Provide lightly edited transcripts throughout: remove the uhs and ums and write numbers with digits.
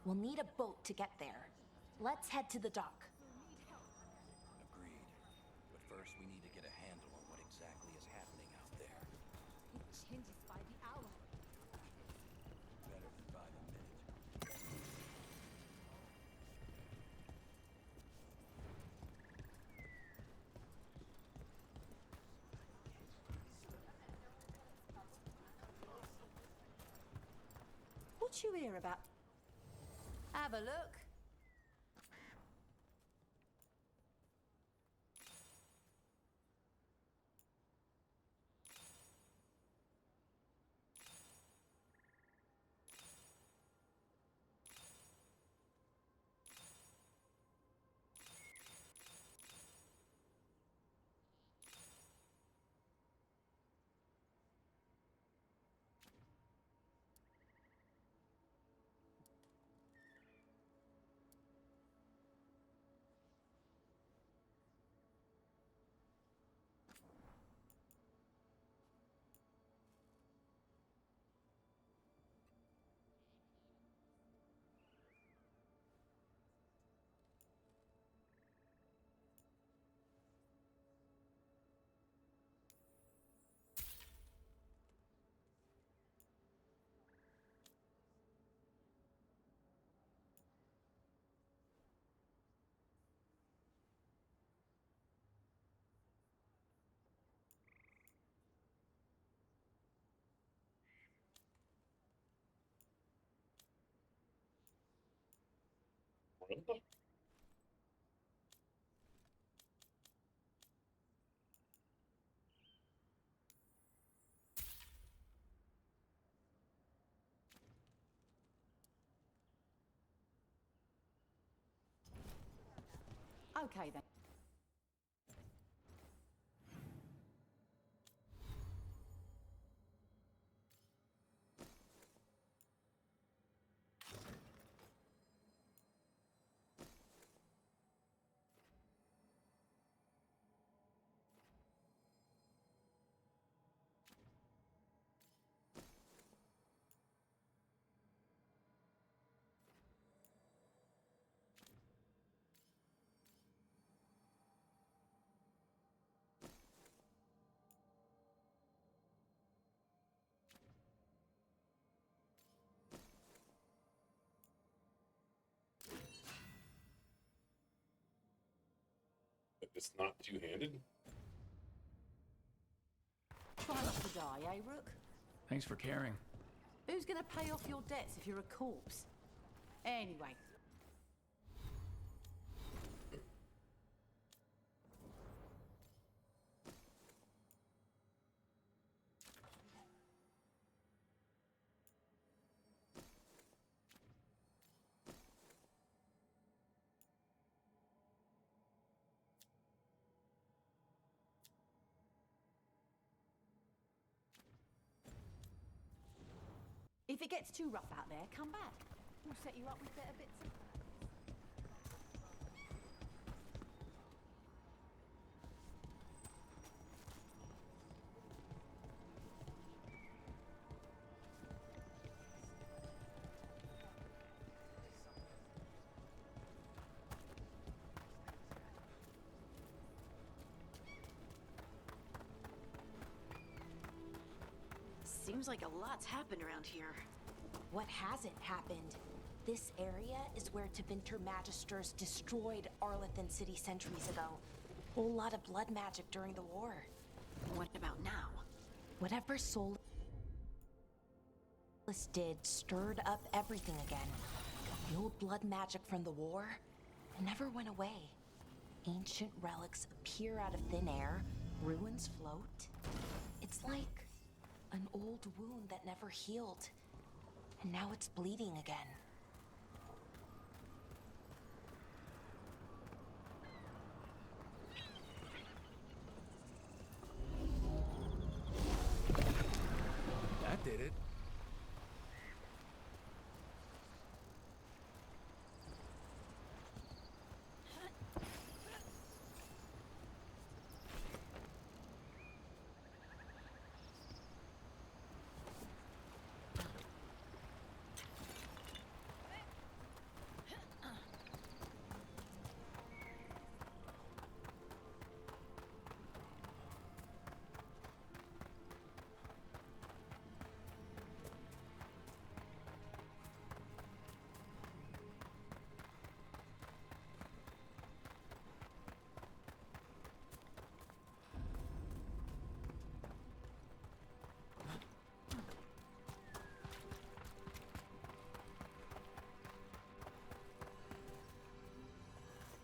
We'll need a boat to get there. Let's head to the dock. Agreed. But first, we need to get a handle on what exactly is happening out there. It changes by the hour. Better than by the minute. What you hear about? Have a look. Okay then. It's not two-handed? Try not to die, eh, Rook? Thanks for caring. Who's gonna pay off your debts if you're a corpse? Anyway. If it gets too rough out there, come back. We'll set you up with better bits of... Seems like a lot's happened around here. What hasn't happened? This area is where Tevinter Magisters destroyed Arlethan City centuries ago. Whole lot of blood magic during the war. What about now? Whatever Soulless did stirred up everything again. The old blood magic from the war never went away. Ancient relics appear out of thin air, ruins float. It's like an old wound that never healed, and now it's bleeding again. That did it.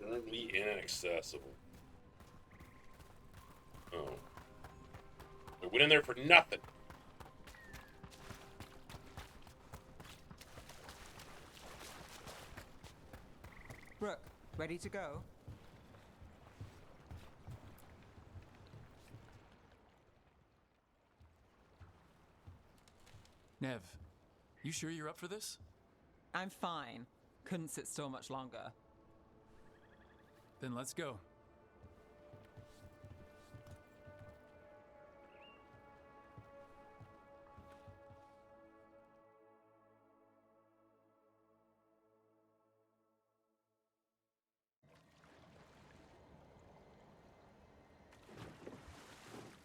Currently inaccessible. Oh. I went in there for nothing. Brooke, ready to go? Nev, you sure you're up for this? I'm fine. Couldn't sit still much longer. Then let's go.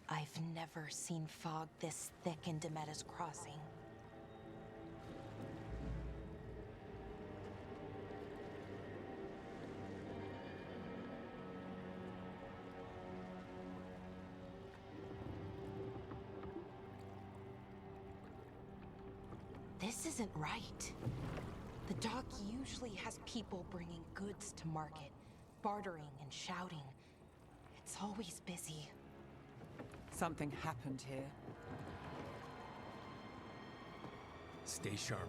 I've never seen fog this thick in Demetta's Crossing. This isn't right. The dock usually has people bringing goods to market, bartering and shouting. It's always busy. Something happened here. Stay sharp.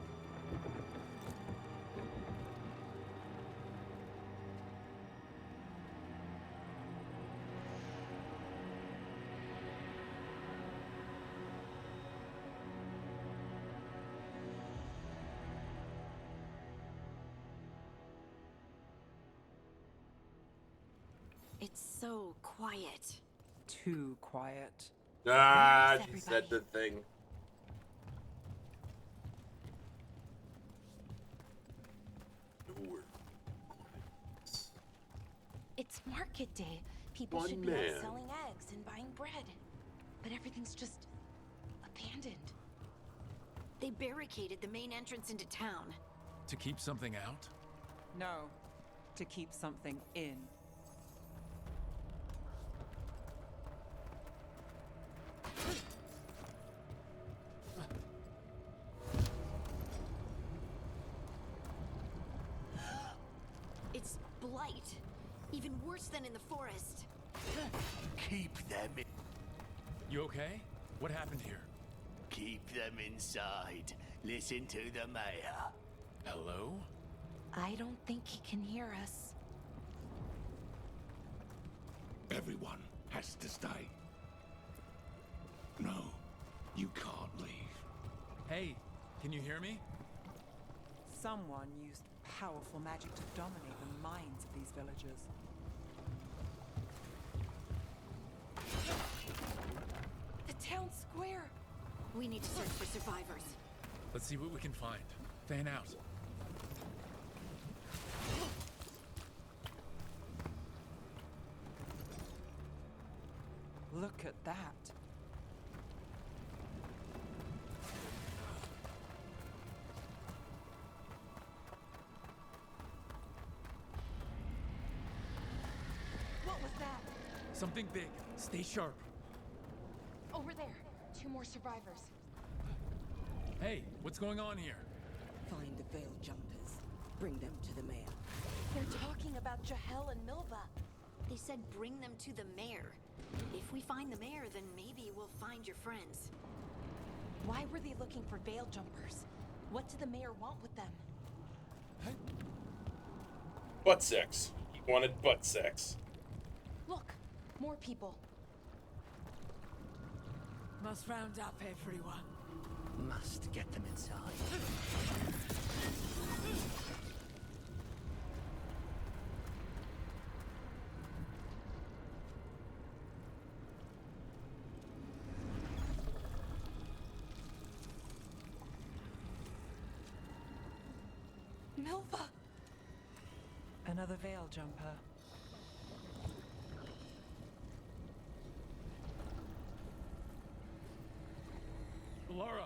It's so quiet. Too quiet. Ah, Where's she said the thing. Nowhere. It's market day. People One should be out man. selling eggs and buying bread. But everything's just abandoned. They barricaded the main entrance into town. To keep something out? No, to keep something in. It's blight. Even worse than in the forest. Keep them in. You okay? What happened here? Keep them inside. Listen to the mayor. Hello? I don't think he can hear us. Everyone has to stay. No, you can't leave. Hey, can you hear me? Someone used powerful magic to dominate the minds of these villagers. The town square! We need to search for survivors. Let's see what we can find. Fan out. Look at that. What was that? Something big. Stay sharp. Over there. 2 more survivors. Hey, what's going on here? Find the veil jumpers. Bring them to the mayor. They're talking about Jahel and Milva. They said bring them to the mayor. If we find the mayor, then maybe we'll find your friends. Why were they looking for veil jumpers? What did the mayor want with them? Butt sex. He wanted butt sex. Look, more people. Must round up everyone. Must get them inside. Milva! Another veil jumper. Laura!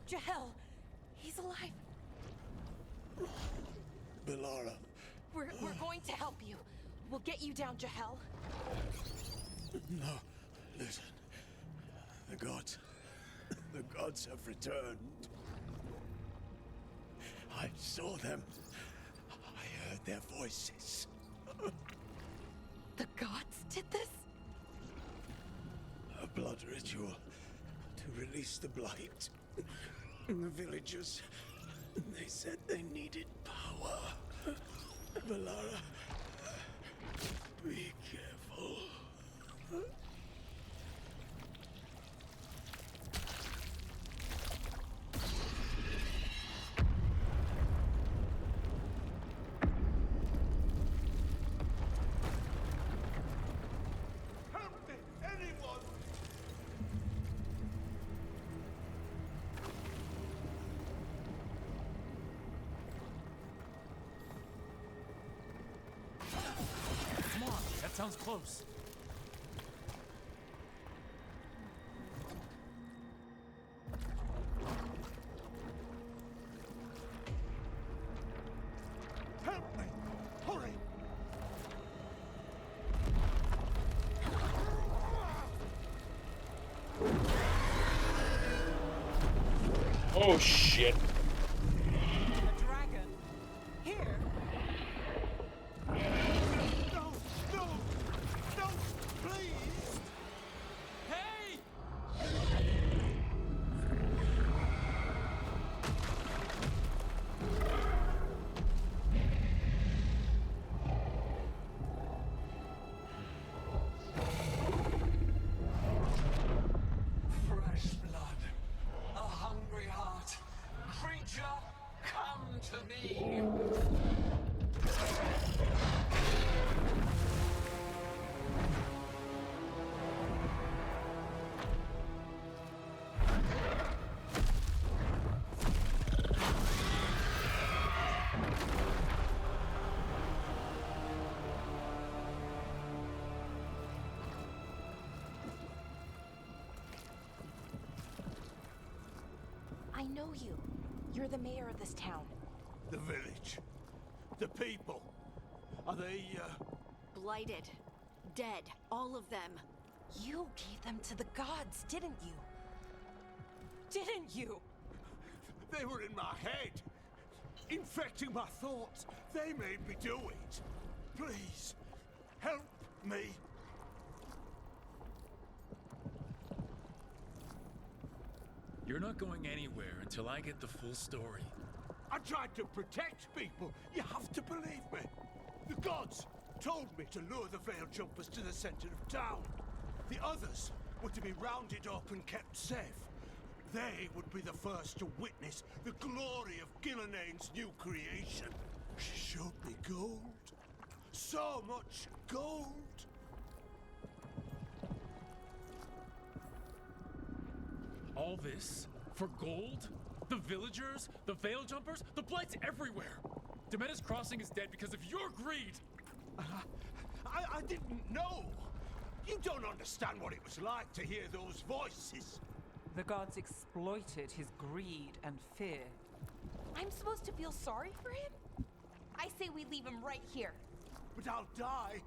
Jahel! He's alive! Belara. We're going to help you. We'll get you down, Jahel. No. Listen. The gods. The gods have returned. I saw them. I heard their voices. The gods did this? A blood ritual to release the blight. And the villagers, they said they needed power. Valara, be careful. Help me, anyone! Come on, that sounds close. Help me! Hurry! Oh shit. A dragon? Here? No! No! No! Please! Hey! Fresh blood. A hungry heart. Creature, come to me! I know you. You're the mayor of this town. The village. The people. Are they, Blighted. Dead. All of them. You gave them to the gods, didn't you? Didn't you? They were in my head. Infecting my thoughts. They made me do it. Please, help me. You're not going anywhere until I get the full story. I tried to protect people. You have to believe me. The gods told me to lure the Veil Jumpers to the center of town. The others were to be rounded up and kept safe. They would be the first to witness the glory of Gilnenane's new creation. She showed me gold. So much gold. All this for gold? The villagers? The Veil Jumpers? The Blight's everywhere! Demeter's Crossing is dead because of your greed! I didn't know. You don't understand what it was like to hear those voices. The gods exploited his greed and fear. I'm supposed to feel sorry for him? I say we leave him right here. But I'll die.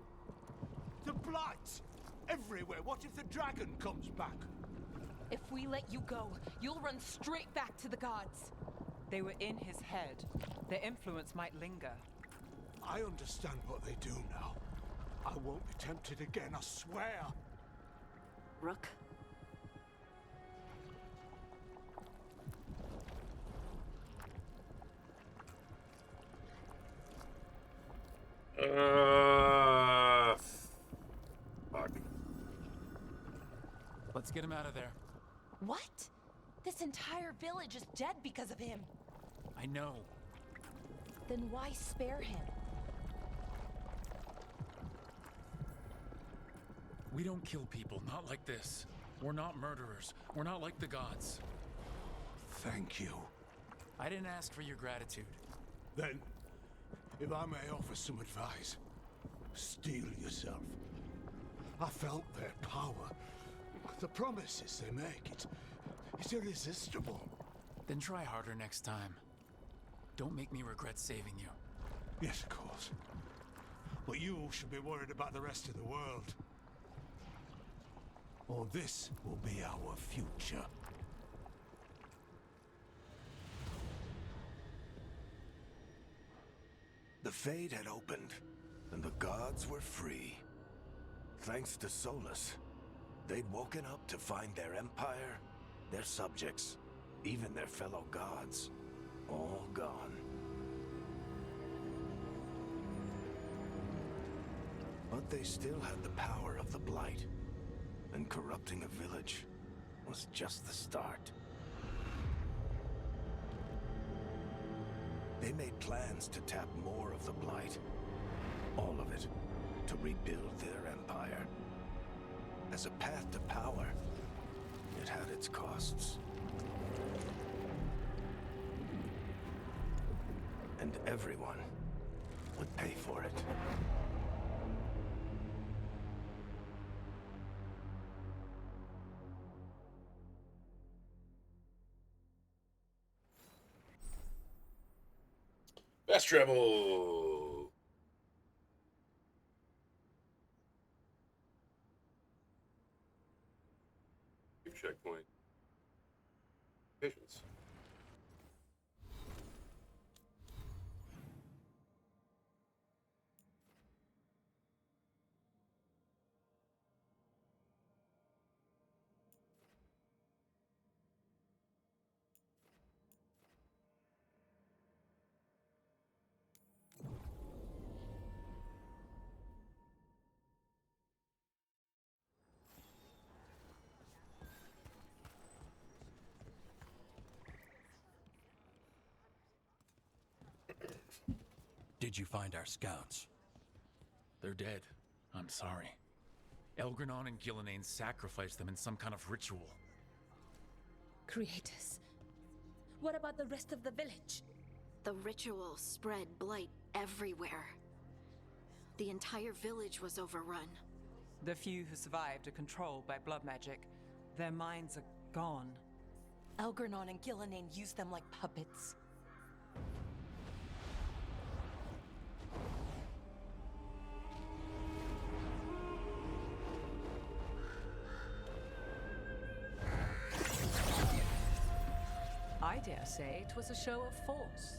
The blight everywhere. What if the dragon comes back? If we let you go, you'll run straight back to the gods. They were in his head. Their influence might linger. I understand what they do now. I won't be tempted again, I swear. Rook? Fuck. Let's get him out of there. What? This entire village is dead because of him. I know. Then why spare him? We don't kill people, not like this. We're not murderers. We're not like the gods. Thank you. I didn't ask for your gratitude. Then, if I may offer some advice, steel yourself. I felt their power. The promises they make, it's irresistible. Then try harder next time. Don't make me regret saving you. Yes, of course. But you should be worried about the rest of the world. Or this will be our future. Fate had opened, and the gods were free. Thanks to Solus, they'd woken up to find their empire, their subjects, even their fellow gods, all gone. But they still had the power of the Blight, and corrupting a village was just the start. They made plans to tap more of the Blight, all of it, to rebuild their empire. As a path to power, it had its costs. And everyone would pay for it. Fast travel. Checkpoint. Patience. Did you find our scouts? They're dead. I'm sorry. Elgranon and Gillenane sacrificed them in some kind of ritual. Creators. What about the rest of the village? The ritual spread blight everywhere. The entire village was overrun. The few who survived are controlled by blood magic. Their minds are gone. Elgranon and Gillenane used them like puppets. I dare say it was a show of force.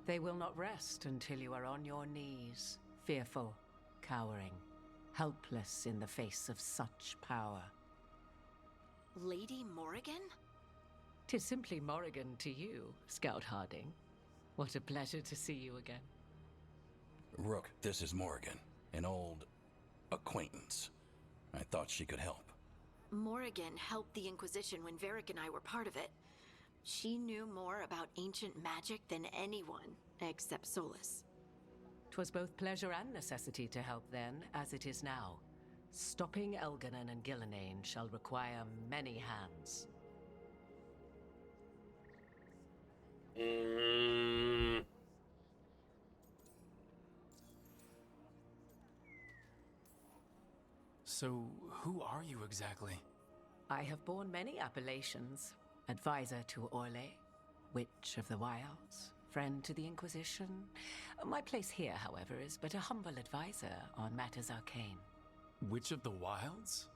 They will not rest until you are on your knees, fearful, cowering, helpless in the face of such power. Lady Morrigan? 'Tis simply Morrigan to you, Scout Harding. What a pleasure to see you again. Rook, this is Morrigan, an old acquaintance. I thought she could help. Morrigan helped the Inquisition when Varric and I were part of it. She knew more about ancient magic than anyone, except Solus. 'Twas both pleasure and necessity to help then, as it is now. Stopping Elganon and Gillenane shall require many hands. So, who are you exactly? I have borne many appellations. Advisor to Orlais, Witch of the Wilds, friend to the Inquisition. My place here, however, is but a humble advisor on matters arcane. Witch of the Wilds?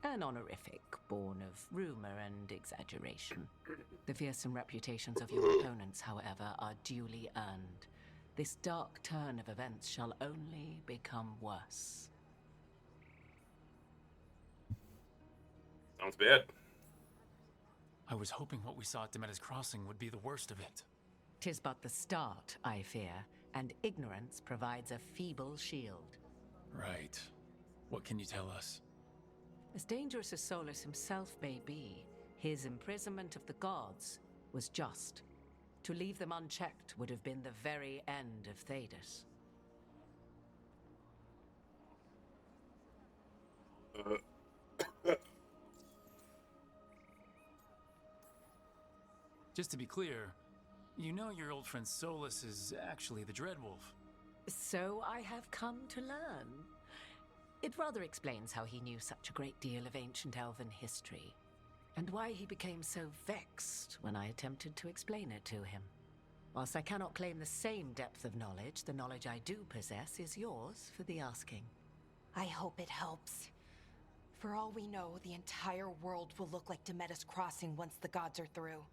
An honorific born of rumor and exaggeration. The fearsome reputations of your opponents, however, are duly earned. This dark turn of events shall only become worse. Sounds bad. I was hoping what we saw at Demeter's Crossing would be the worst of it. 'Tis but the start, I fear, and ignorance provides a feeble shield. Right. What can you tell us? As dangerous as Solus himself may be, his imprisonment of the gods was just. To leave them unchecked would have been the very end of Thedas. Just to be clear, you know your old friend Solus is actually the Dreadwolf. So I have come to learn. It rather explains how he knew such a great deal of ancient elven history, and why he became so vexed when I attempted to explain it to him. Whilst I cannot claim the same depth of knowledge, the knowledge I do possess is yours for the asking. I hope it helps. For all we know, the entire world will look like Demetis Crossing once the gods are through.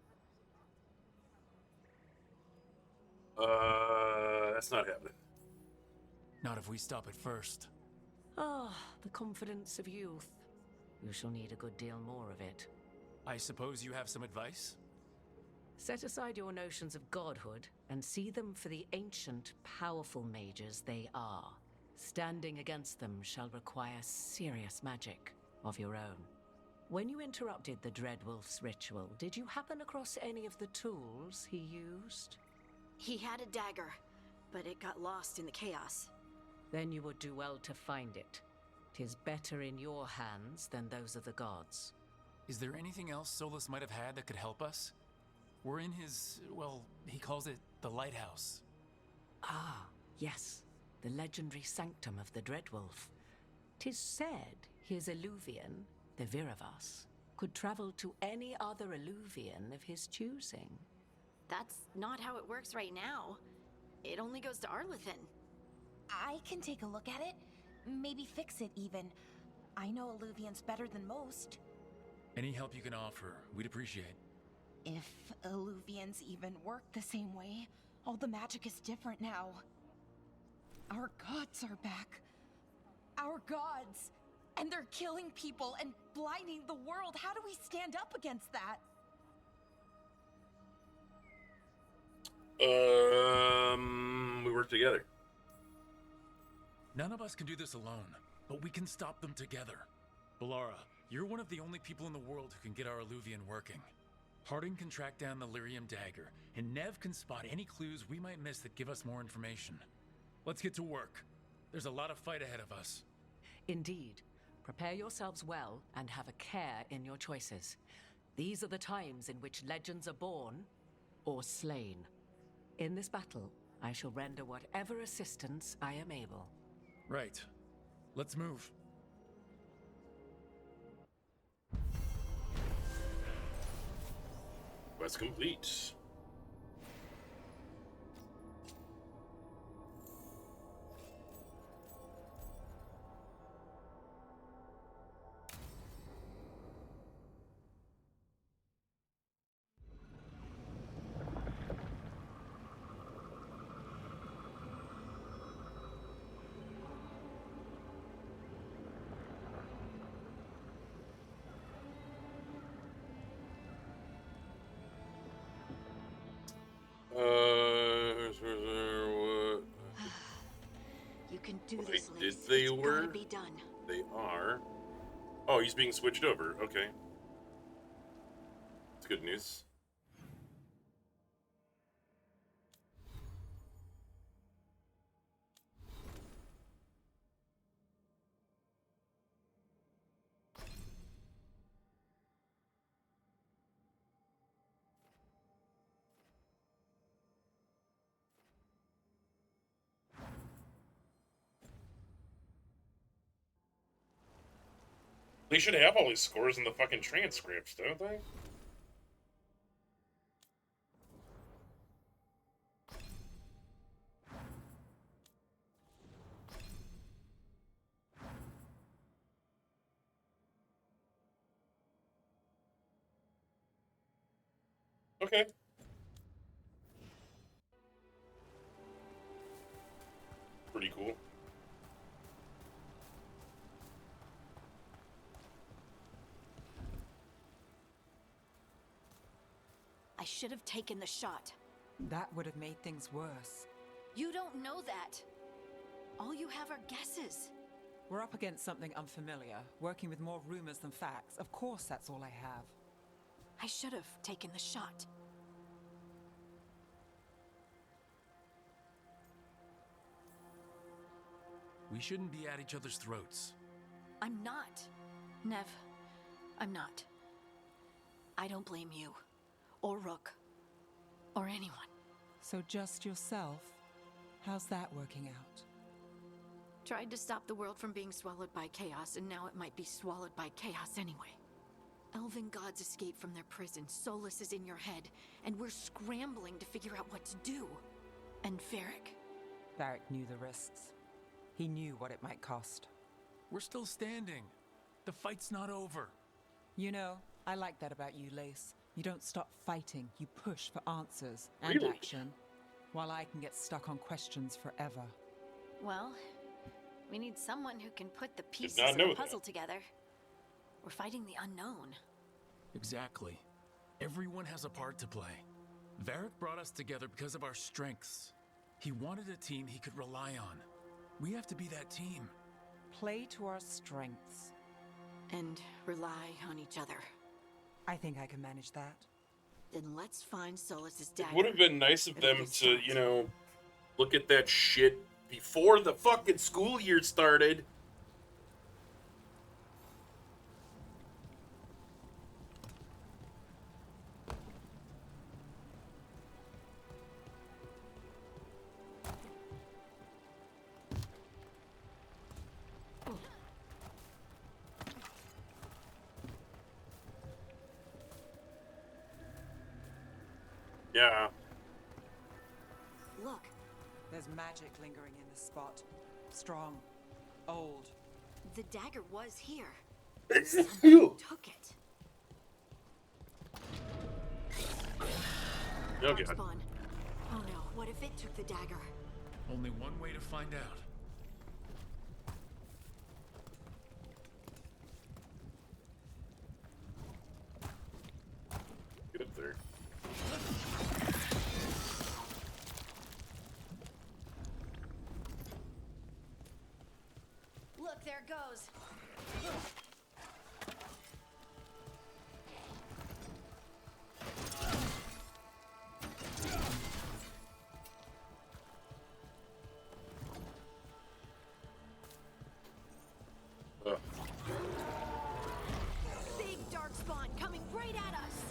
That's not happening. Not if we stop it first. Ah, the confidence of youth. You shall need a good deal more of it. I suppose you have some advice? Set aside your notions of godhood and see them for the ancient, powerful mages they are. Standing against them shall require serious magic of your own. When you interrupted the Dreadwolf's ritual, did you happen across any of the tools he used? He had a dagger, but it got lost in the chaos. Then you would do well to find it. 'Tis better in your hands than those of the gods. Is there anything else Solus might have had that could help us? We're in his, well, he calls it the lighthouse. Ah, yes, the legendary sanctum of the Dreadwolf. 'Tis said his Illuvian, the Viravas, could travel to any other Illuvian of his choosing. That's not how it works right now. It only goes to Arlethan. I can take a look at it. Maybe fix it, even. I know Illuvians better than most. Any help you can offer, we'd appreciate. If Illuvians even work the same way, all the magic is different now. Our gods are back. Our gods! And they're killing people and blinding the world. How do we stand up against that? We work together. None of us can do this alone, but we can stop them together. Balara, you're one of the only people in the world who can get our Illuvian working. Harding can track down the Lyrium dagger, and Nev can spot any clues we might miss that give us more information. Let's get to work. There's a lot of fight ahead of us. Indeed. Prepare yourselves well and have a care in your choices. These are the times in which legends are born or slain. In this battle, I shall render whatever assistance I am able. Right. Let's move. Quest complete. You can do Wait, this, Liz. did they It's work? gotta be done. They are. Oh, he's being switched over. Okay. That's good news. They should have all these scores in the fucking transcripts, don't they? Okay. Pretty cool. I should have taken the shot. That would have made things worse. You don't know that. All you have are guesses. We're up against something unfamiliar, working with more rumors than facts. Of course, that's all I have. I should have taken the shot. We shouldn't be at each other's throats. I'm not. Nev, I'm not. I don't blame you, or Rook, or anyone. So just yourself? How's that working out? Tried to stop the world from being swallowed by chaos, and now it might be swallowed by chaos anyway. Elven gods escaped from their prison, Solus is in your head, and we're scrambling to figure out what to do. And Varric? Varric knew the risks. He knew what it might cost. We're still standing. The fight's not over. You know, I like that about you, Lace. You don't stop fighting, you push for answers and Really? action, while I can get stuck on questions forever. Well, we need someone who can put the pieces not of know the that. puzzle together. We're fighting the unknown. Exactly. Everyone has a part to play. Varric brought us together because of our strengths. He wanted a team he could rely on. We have to be that team. Play to our strengths. And rely on each other. I think I can manage that. Then let's find Solus's It dagger. would have been nice of and them we'll to, start. you know, look at that shit before the fucking school year started. Yeah. Look, There's magic lingering in this spot. Strong. Old. the dagger was here. Ew. Took it. Oh, God. Darkspawn. Oh no, what if it took the dagger? Only one way to find out. Get up there. Look, there it goes. Ugh. Big darkspawn coming right at us.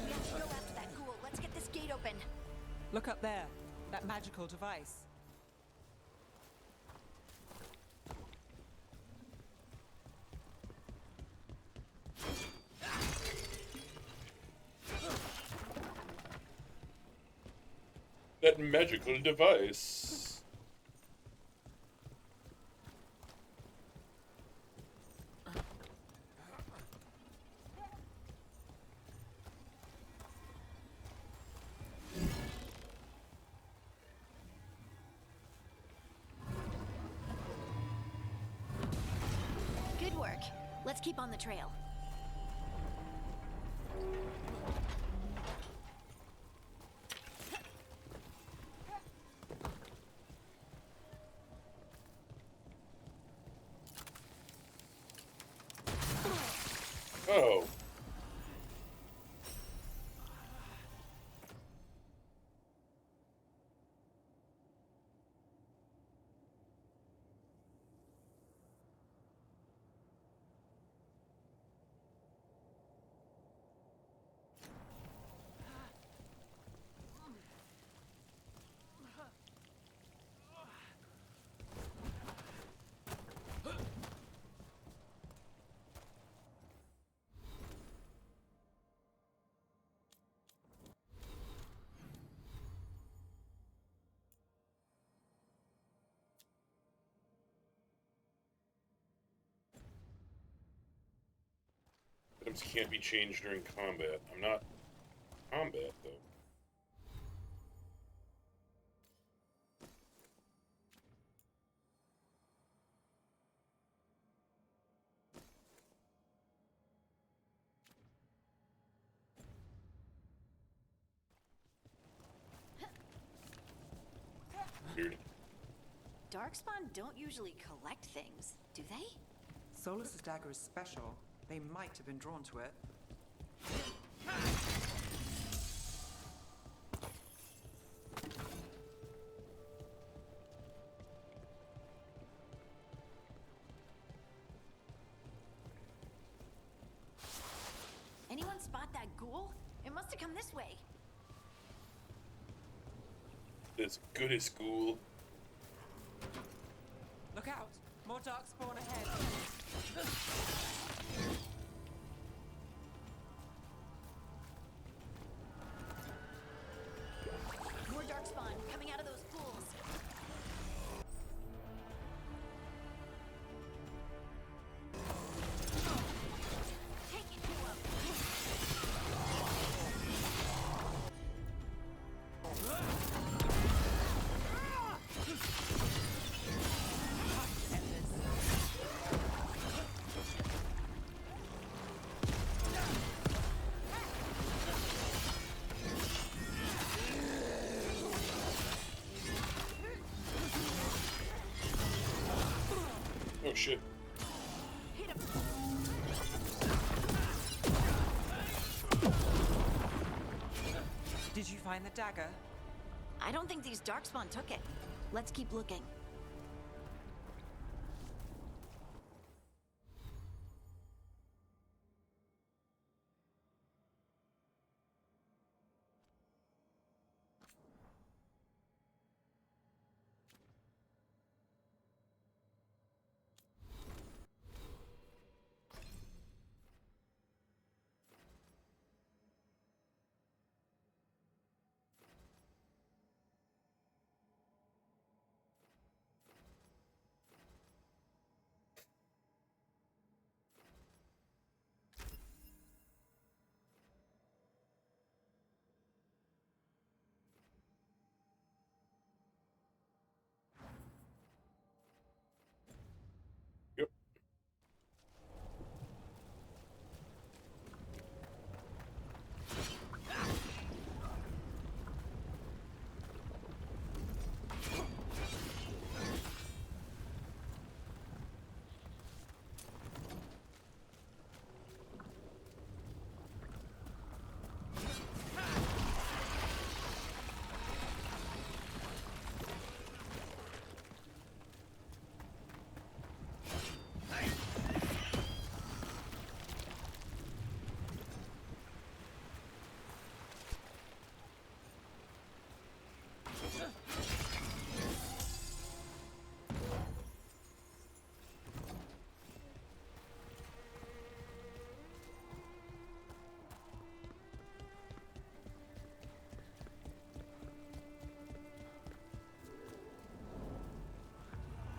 We have to go after that ghoul. Let's get this gate open. Look up there. That magical device. That magical device. Good work. Let's keep on the trail. Oh. Items can't be changed during combat. I'm not combat though. Weird. Darkspawn don't usually collect things, do they? Solus's dagger is special. They might have been drawn to it. Anyone spot that ghoul? It must have come this way. As good as school. Look out! More darkspawn ahead. More darkspawn coming out of those pools. Take it to 'em. Oh shit. Hit 'em. Did you find the dagger? I don't think these darkspawn took it. Let's keep looking. Yep.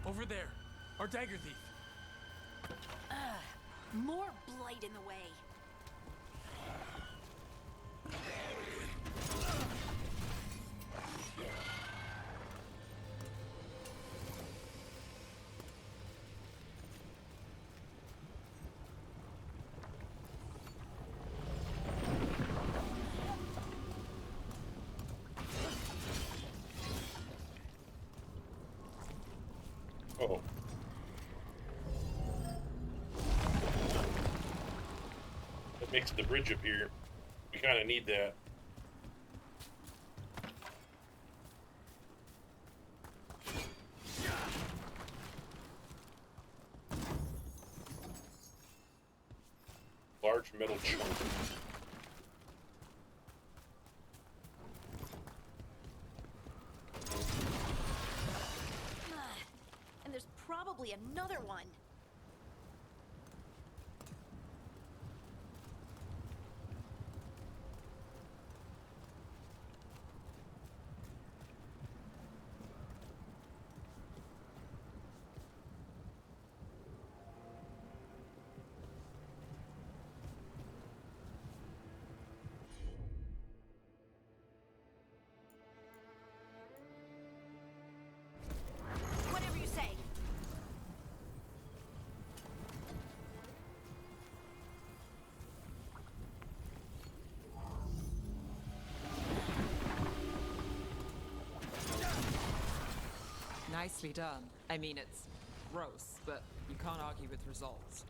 Over there, our dagger thief. More blight in the way. Oh. That makes the bridge appear. We kind of need that. Large metal chunk. And there's probably another one. Whatever you say. Nicely done. I mean, it's gross, but you can't argue with results.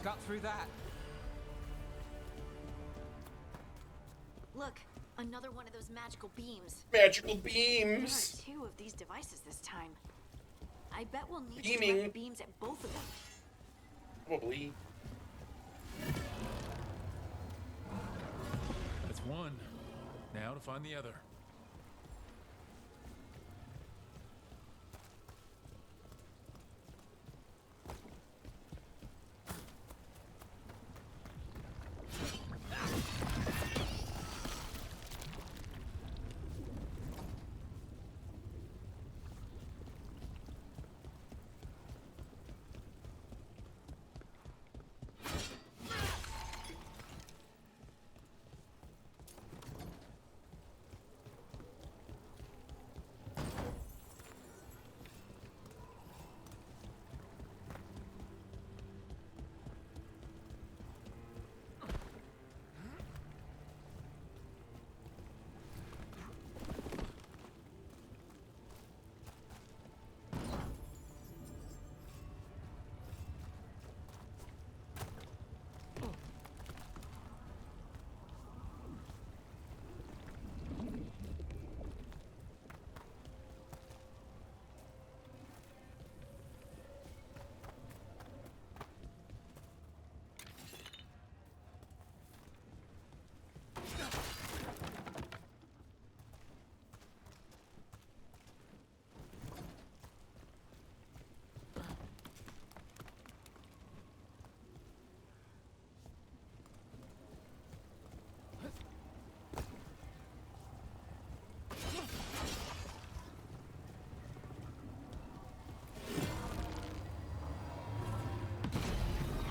got through that. Look, another one of those magical beams. Magical There beams. are 2 of these devices this time. I bet we'll need to Beaming. direct beams at both of them. Probably. That's one. Now to find the other.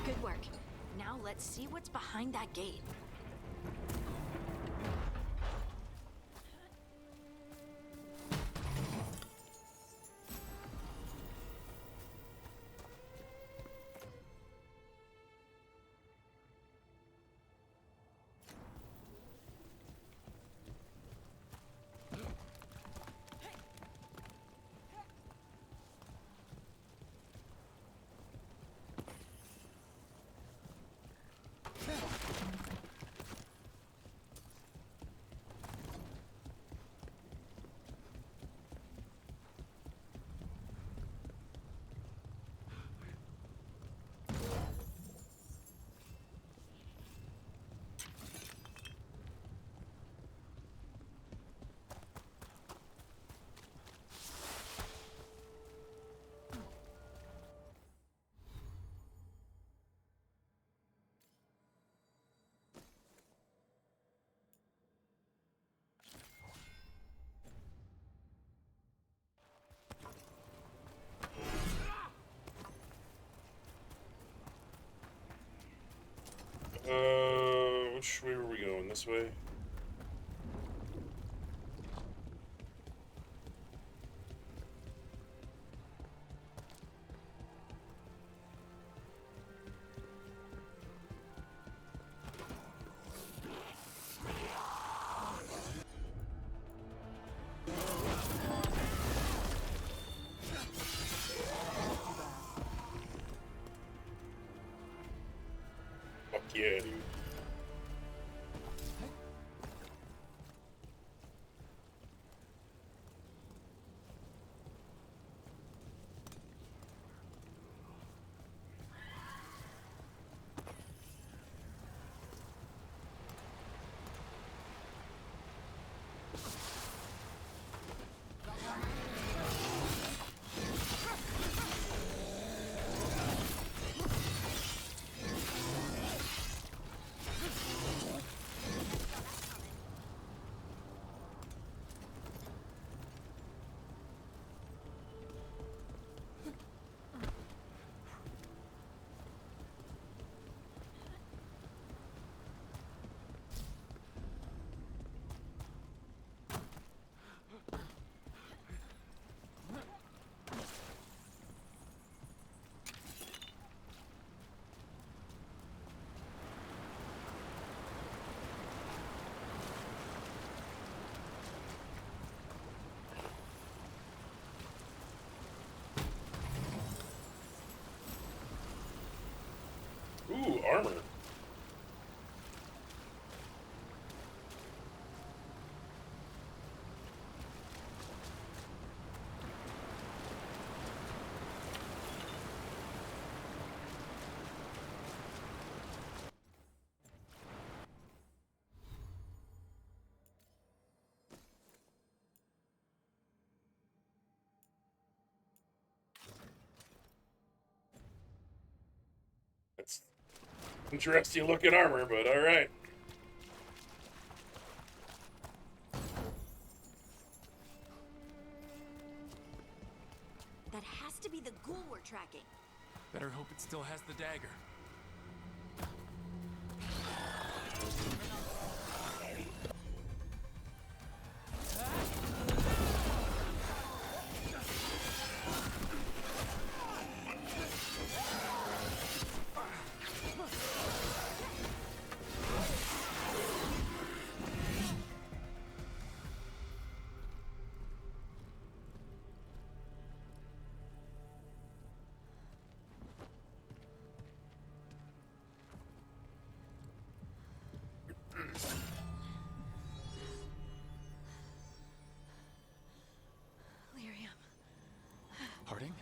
Good work. Now let's see what's behind that gate. Which way were we going? This way? Fuck yeah, dude. Interesting looking armor, but alright. That has to be the ghoul we're tracking. Better hope it still has the dagger. Lyrium. Harding?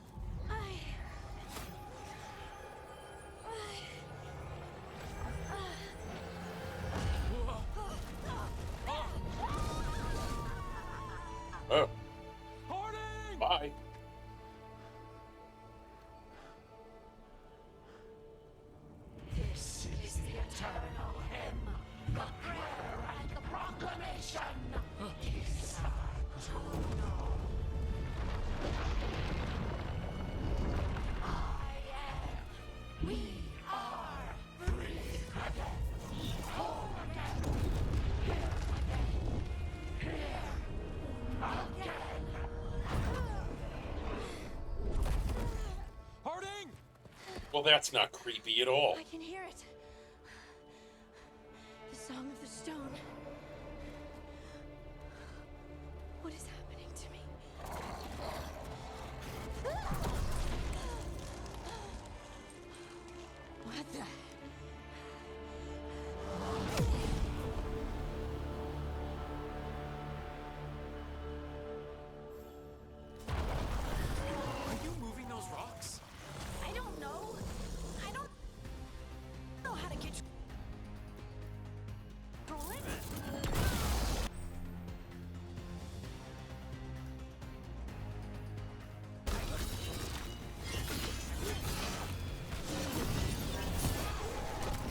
Oh. Harding! Bye. This is the eternal hymn, the prayer and the proclamation. Deserve to know. I am. We are free again. Home again. Here again. Here again. Harding! Well, that's not creepy at all. I can hear it. The song of the stone. What is happening to me? What the? Are you moving those rocks? I don't know. I don't know how to control it.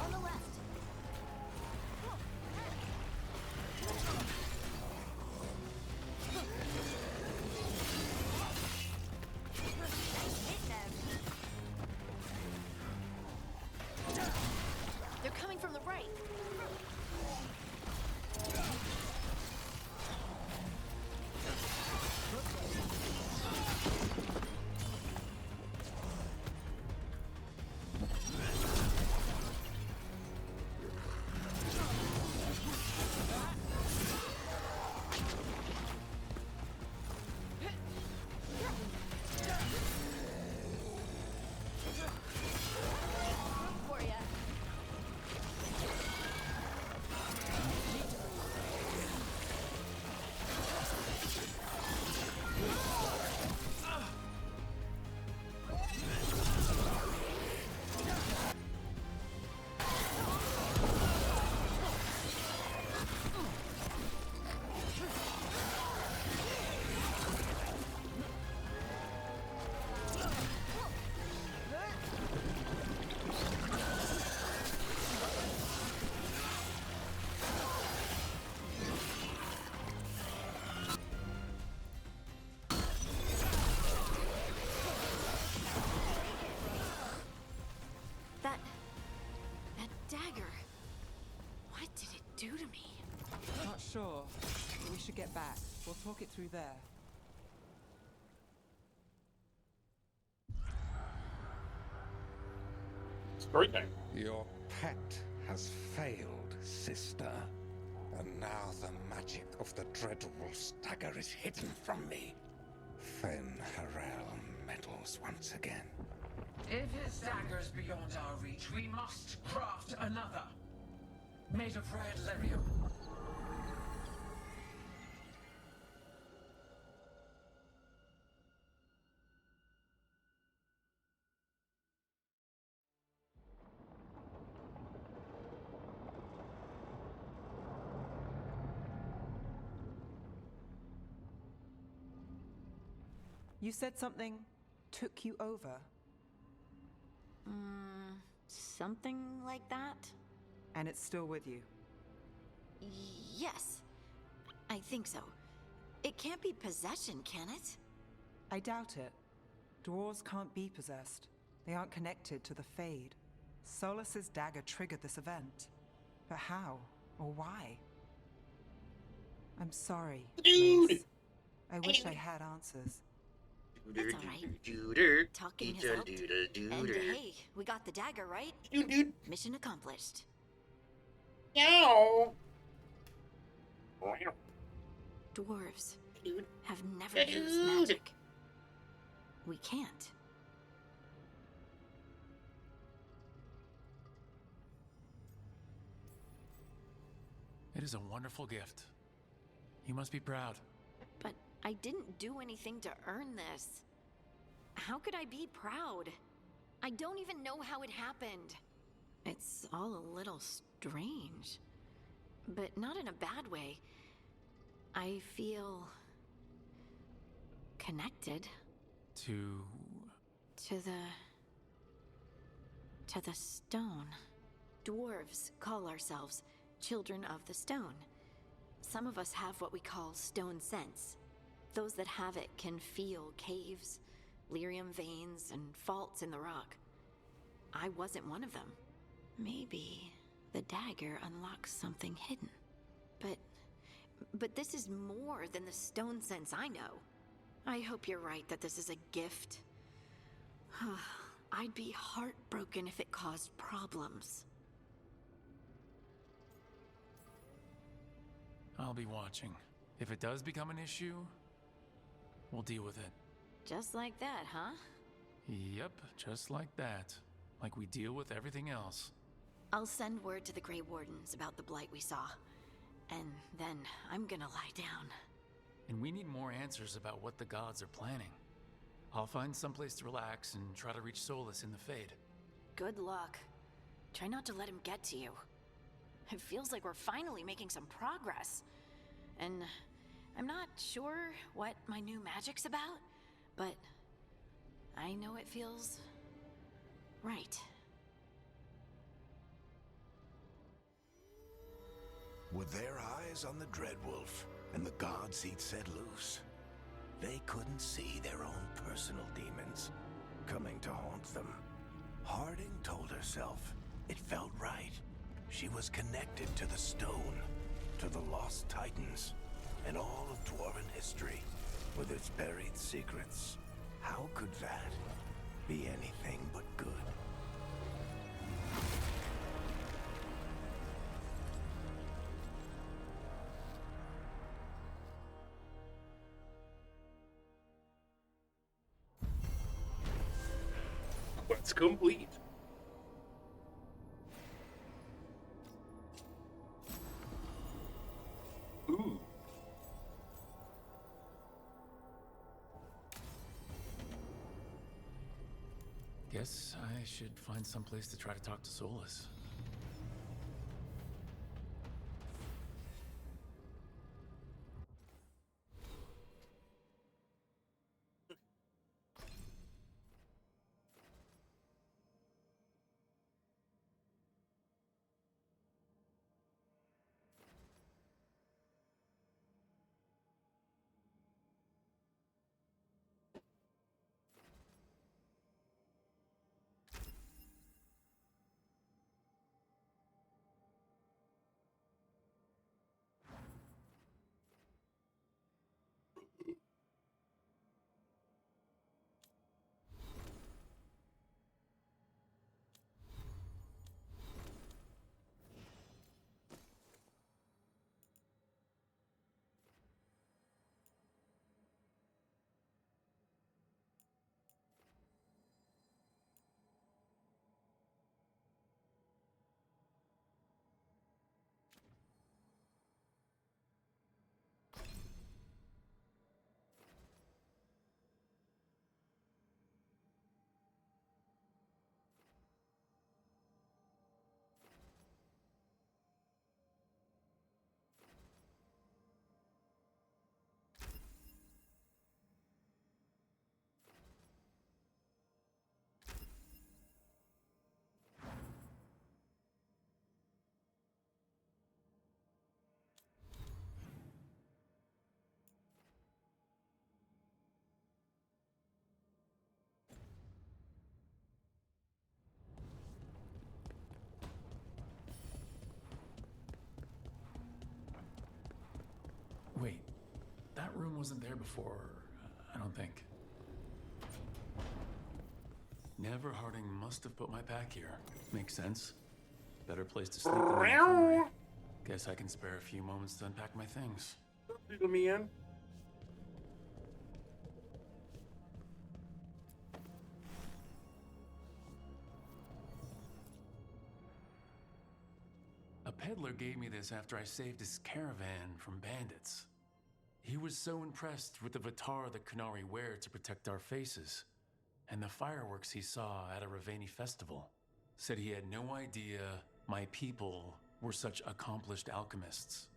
On the left. Hit them. They're coming from the right. For ya. That dagger. What did it do to me? Not sure. We should get back. We'll talk it through there. Story time. Your pet has failed, sister. And now the magic of the Dreadwolf's dagger is hidden from me. Fen Harel meddles once again. If his dagger's beyond our reach, we must craft another. Made of red lyrium. You said something took you over. Something like that? And it's still with you. Yes. I think so. It can't be possession, can it? I doubt it. Dwarves can't be possessed. They aren't connected to the Fade. Solus's dagger triggered this event. But how? Or why? I'm sorry, Mace. I wish I had answers. That's alright. Talking has helped. And hey, we got the dagger, right? Mission accomplished. Yow. Dwarves have never used magic. We can't. It is a wonderful gift. You must be proud. But I didn't do anything to earn this. How could I be proud? I don't even know how it happened. It's all a little strange. But not in a bad way. I feel... connected. To the stone. Dwarves call ourselves Children of the Stone. Some of us have what we call stone sense. Those that have it can feel caves, lyrium veins, and faults in the rock. I wasn't one of them. Maybe the dagger unlocks something hidden. But this is more than the stone sense I know. I hope you're right that this is a gift. I'd be heartbroken if it caused problems. I'll be watching. If it does become an issue, we'll deal with it. Just like that, huh? Yep, just like that. Like we deal with everything else. I'll send word to the Grey Wardens about the blight we saw. And then I'm gonna lie down. And we need more answers about what the gods are planning. I'll find someplace to relax and try to reach Solus in the Fade. Good luck. Try not to let him get to you. It feels like we're finally making some progress. And I'm not sure what my new magic's about, but I know it feels right. With their eyes on the Dreadwolf and the gods he'd set loose, they couldn't see their own personal demons coming to haunt them. Harding told herself it felt right. She was connected to the stone, to the lost titans, and all of Dwarven history, with its buried secrets. How could that be anything but good? Quest complete. Ooh. Guess I should find someplace to try to talk to Solus. room wasn't there before, I don't think. Never Harding must have put my pack here. Makes sense. Better place to sleep than the infirmary. Guess I can spare a few moments to unpack my things. Let me in. A peddler gave me this after I saved his caravan from bandits. He was so impressed with the Vitar that Kunari wear to protect our faces, and the fireworks he saw at a Ravani festival. Said he had no idea my people were such accomplished alchemists.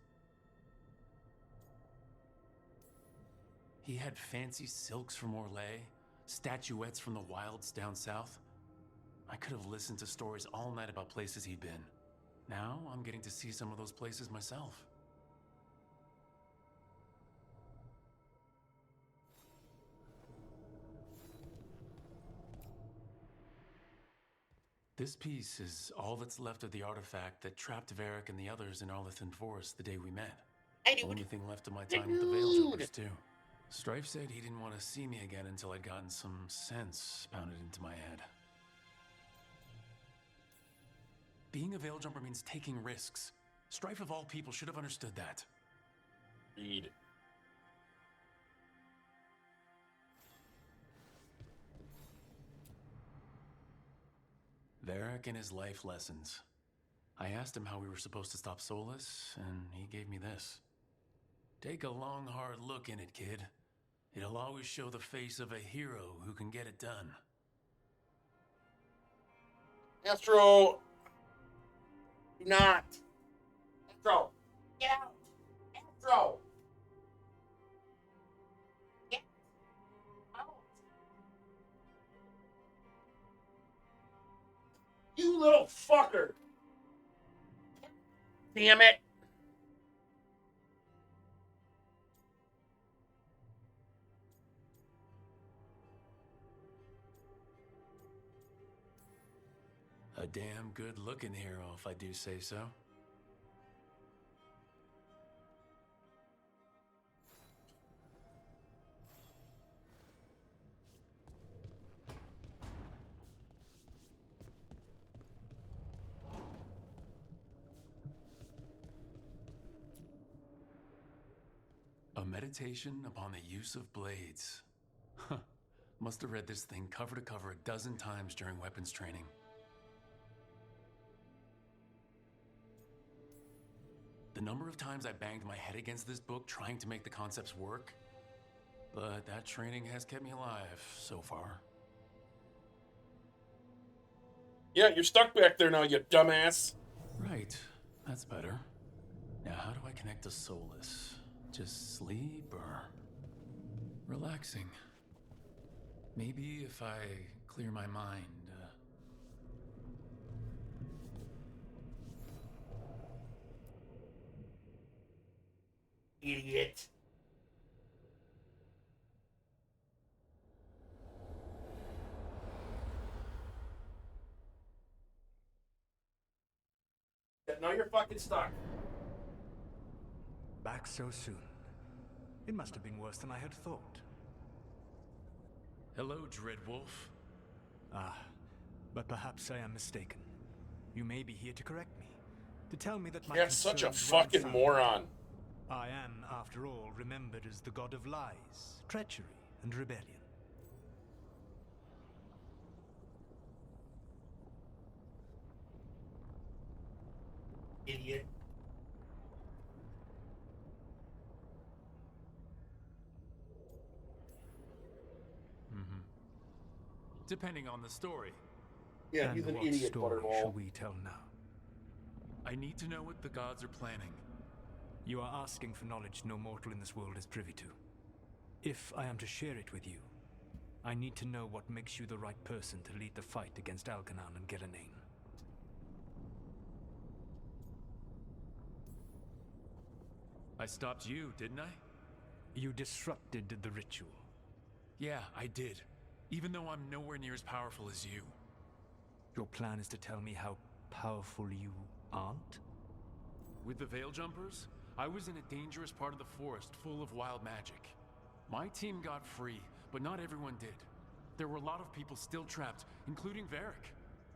He had fancy silks from Orlais, statuettes from the wilds down south. I could have listened to stories all night about places he'd been. Now I'm getting to see some of those places myself. This piece is all that's left of the artifact that trapped Varric and the others in Arlington Forest the day we met. Only thing left of my time with the Veiljumpers, too. Strife said he didn't want to see me again until I'd gotten some sense pounded into my head. Being a Veiljumper means taking risks. Strife of all people should have understood that. Read. Varric and his life lessons. I asked him how we were supposed to stop Solus, and he gave me this. Take a long, hard look in it, kid. It'll always show the face of a hero who can get it done. Astro! Do not! Astro! Get out! Astro! Get out! You little fucker! Damn it! A damn good-looking hero, if I do say so. A meditation upon the use of blades. Huh. Must have read this thing cover to cover a dozen times during weapons training. The number of times I banged my head against this book trying to make the concepts work, but that training has kept me alive so far. Yeah, you're stuck back there now, you dumbass. Right, that's better. Now how do I connect to Solus? Just sleep or relaxing? Maybe if I clear my mind. Idiot. Now you're fucking stuck. Back so soon. It must have been worse than I had thought. Hello, Dreadwolf. Ah, but perhaps I am mistaken. You may be here to correct me. To tell me that my You're such a concerns run fucking foul. moron. I am, after all, remembered as the god of lies, treachery, and rebellion. Idiot. Depending on the story. Yeah, And he's an what idiot, story Butterball. shall we tell now? I need to know what the gods are planning. You are asking for knowledge no mortal in this world is privy to. If I am to share it with you, I need to know what makes you the right person to lead the fight against Algernon and Gelenain. I stopped you, didn't I? You disrupted the ritual. Yeah, I did. Even though I'm nowhere near as powerful as you. Your plan is to tell me how powerful you aren't? With the Veiljumpers, I was in a dangerous part of the forest full of wild magic. My team got free, but not everyone did. There were a lot of people still trapped, including Varric.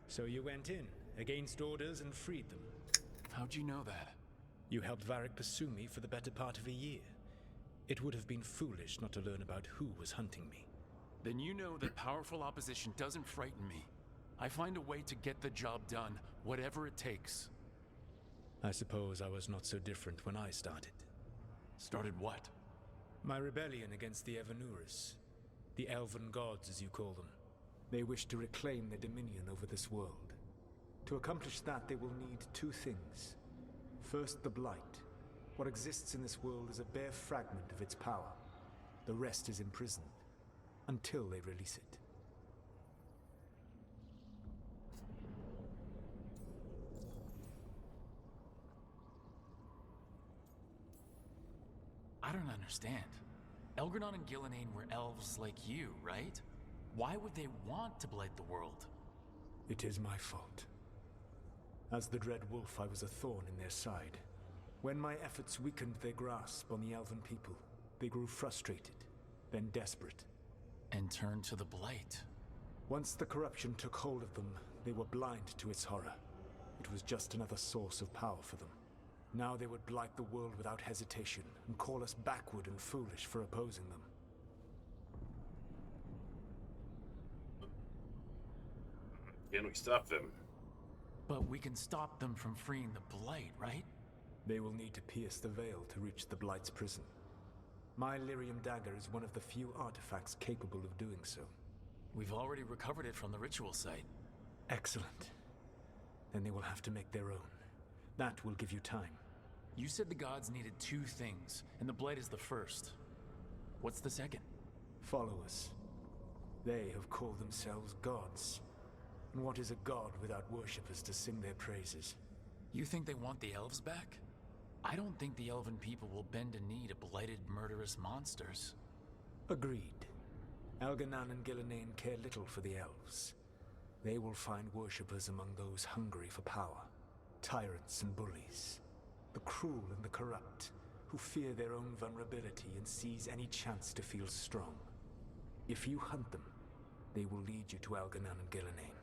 So you went in, against orders, and freed them. How'd you know that? You helped Varric pursue me for the better part of a year. It would have been foolish not to learn about who was hunting me. Then you know that powerful opposition doesn't frighten me. I find a way to get the job done, whatever it takes. I suppose I was not so different when I started. Started what? My rebellion against the Evanuris. The Elven Gods, as you call them. They wish to reclaim their dominion over this world. To accomplish that, they will need two things. First, the Blight. What exists in this world is a bare fragment of its power. The rest is imprisoned, until they release it. I don't understand. Elgranon and Gillenane were elves like you, right? Why would they want to blight the world? It is my fault. As the Dread Wolf, I was a thorn in their side. When my efforts weakened their grasp on the Elven people, they grew frustrated, then desperate. And turned to the Blight. Once the corruption took hold of them, they were blind to its horror. It was just another source of power for them. Now they would blight the world without hesitation, and call us backward and foolish for opposing them. Can we stop them? But we can stop them from freeing the Blight, right? They will need to pierce the veil to reach the Blight's prison. My Lyrium dagger is one of the few artifacts capable of doing so. We've already recovered it from the ritual site. Excellent. Then they will have to make their own. That will give you time. You said the gods needed two things, and the Blight is the first. What's the second? Followers. They have called themselves gods. And what is a god without worshippers to sing their praises? You think they want the elves back? I don't think the elven people will bend a knee to blighted, murderous monsters. Agreed. Elganan and Gillenane care little for the elves. They will find worshippers among those hungry for power. Tyrants and bullies. The cruel and the corrupt, who fear their own vulnerability and seize any chance to feel strong. If you hunt them, they will lead you to Elganan and Gillenane.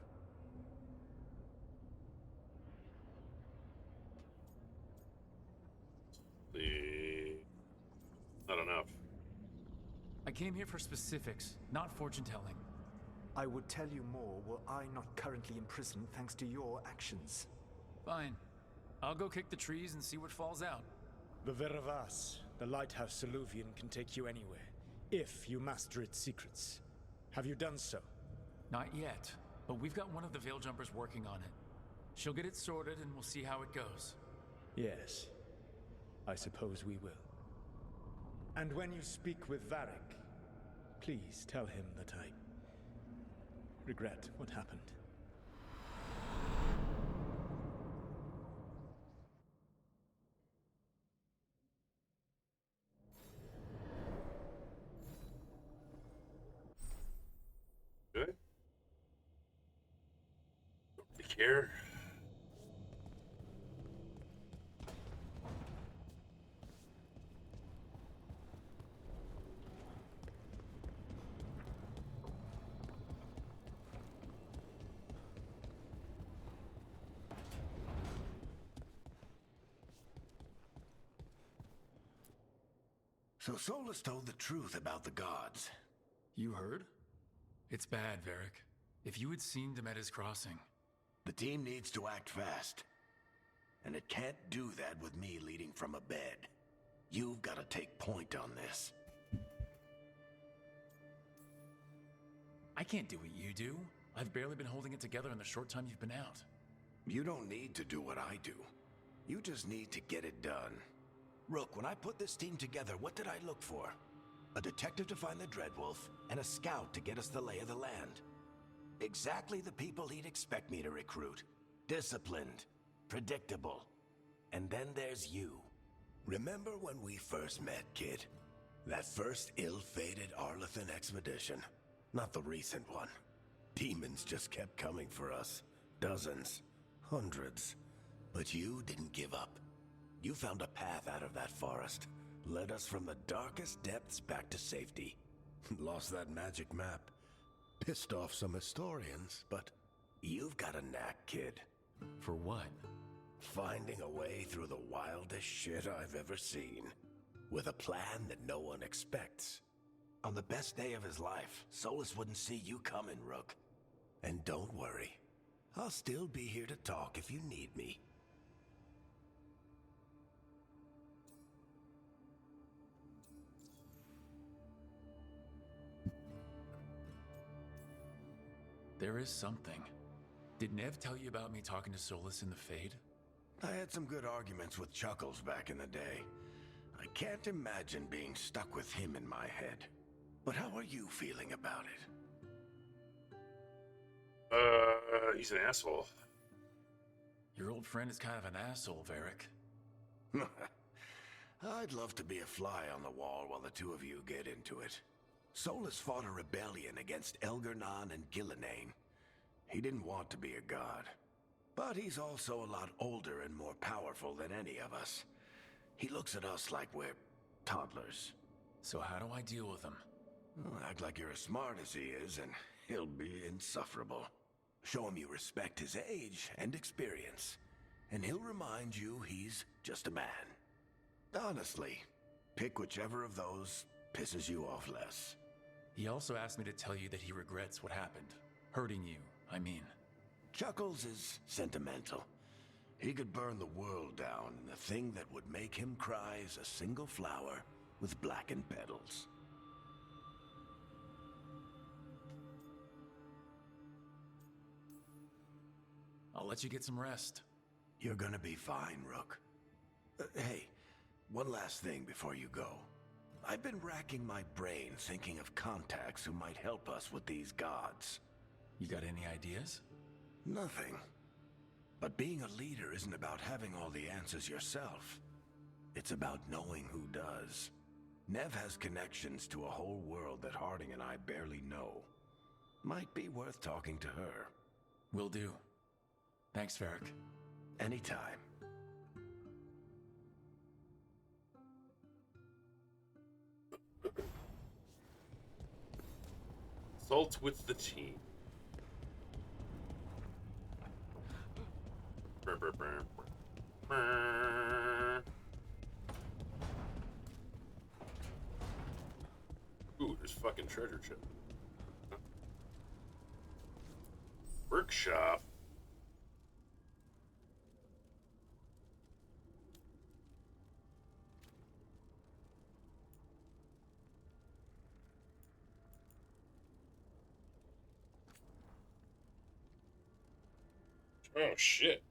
Not enough. I came here for specifics, not fortune-telling. I would tell you more were I not currently imprisoned thanks to your actions. Fine. I'll go kick the trees and see what falls out. The Veravas, the lighthouse Soluvian, can take you anywhere, if you master its secrets. Have you done so? Not yet, but we've got one of the Veil Jumpers working on it. She'll get it sorted and we'll see how it goes. Yes. I suppose we will. And when you speak with Varric, please tell him that I regret what happened. Good. Nobody care. So Solus told the truth about the gods. You heard? It's bad, Varric. If you had seen Demeda's crossing. The team needs to act fast. And it can't do that with me leading from a bed. You've got to take point on this. I can't do what you do. I've barely been holding it together in the short time you've been out. You don't need to do what I do. You just need to get it done. Rook, when I put this team together, what did I look for? A detective to find the Dreadwolf, and a scout to get us the lay of the land. Exactly the people he'd expect me to recruit. Disciplined, predictable. And then there's you. Remember when we first met, kid? That first ill-fated Arlathan expedition. Not the recent one. Demons just kept coming for us. Dozens. Hundreds. But you didn't give up. You found a path out of that forest. Led us from the darkest depths back to safety. Lost that magic map. Pissed off some historians, but you've got a knack, kid. For what? Finding a way through the wildest shit I've ever seen. With a plan that no one expects. On the best day of his life, Solus wouldn't see you coming, Rook. And don't worry. I'll still be here to talk if you need me. There is something. Did Nev tell you about me talking to Solus in the Fade? I had some good arguments with Chuckles back in the day. I can't imagine being stuck with him in my head. But how are you feeling about it? He's an asshole. Your old friend is kind of an asshole, Varric. I'd love to be a fly on the wall while the two of you get into it. Solus fought a rebellion against Elgar'nan and Gillenane. He didn't want to be a god. But he's also a lot older and more powerful than any of us. He looks at us like we're toddlers. So how do I deal with him? Well, act like you're as smart as he is, and he'll be insufferable. Show him you respect his age and experience, and he'll remind you he's just a man. Honestly, pick whichever of those pisses you off less. He also asked me to tell you that he regrets what happened. Hurting you, I mean. Chuckles is sentimental. He could burn the world down, and the thing that would make him cry is a single flower with blackened petals. I'll let you get some rest. You're gonna be fine, Rook. Hey, one last thing before you go. I've been racking my brain thinking of contacts who might help us with these gods. You got any ideas? Nothing. But being a leader isn't about having all the answers yourself. It's about knowing who does. Nev has connections to a whole world that Harding and I barely know. Might be worth talking to her. Will do. Thanks, Varric. Anytime. Salt with the team. Brr, brr, brr, brr. Ooh, there's fucking treasure chest. Workshop. Oh shit.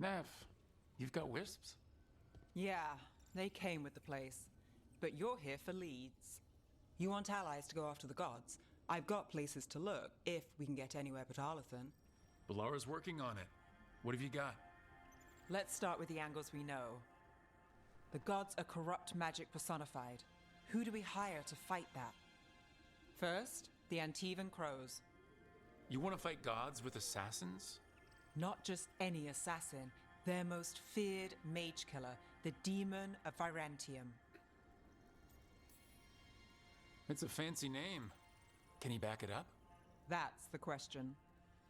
Nev, you've got wisps? Yeah, they came with the place. But you're here for leads. You want allies to go after the gods? I've got places to look, if we can get anywhere but Arlathan. Balara's working on it. What have you got? Let's start with the angles we know. The gods are corrupt magic personified. Who do we hire to fight that? First, the Antivan Crows. You want to fight gods with assassins? Not just any assassin, their most feared mage killer, the Demon of Virantium. It's a fancy name. Can he back it up? That's the question.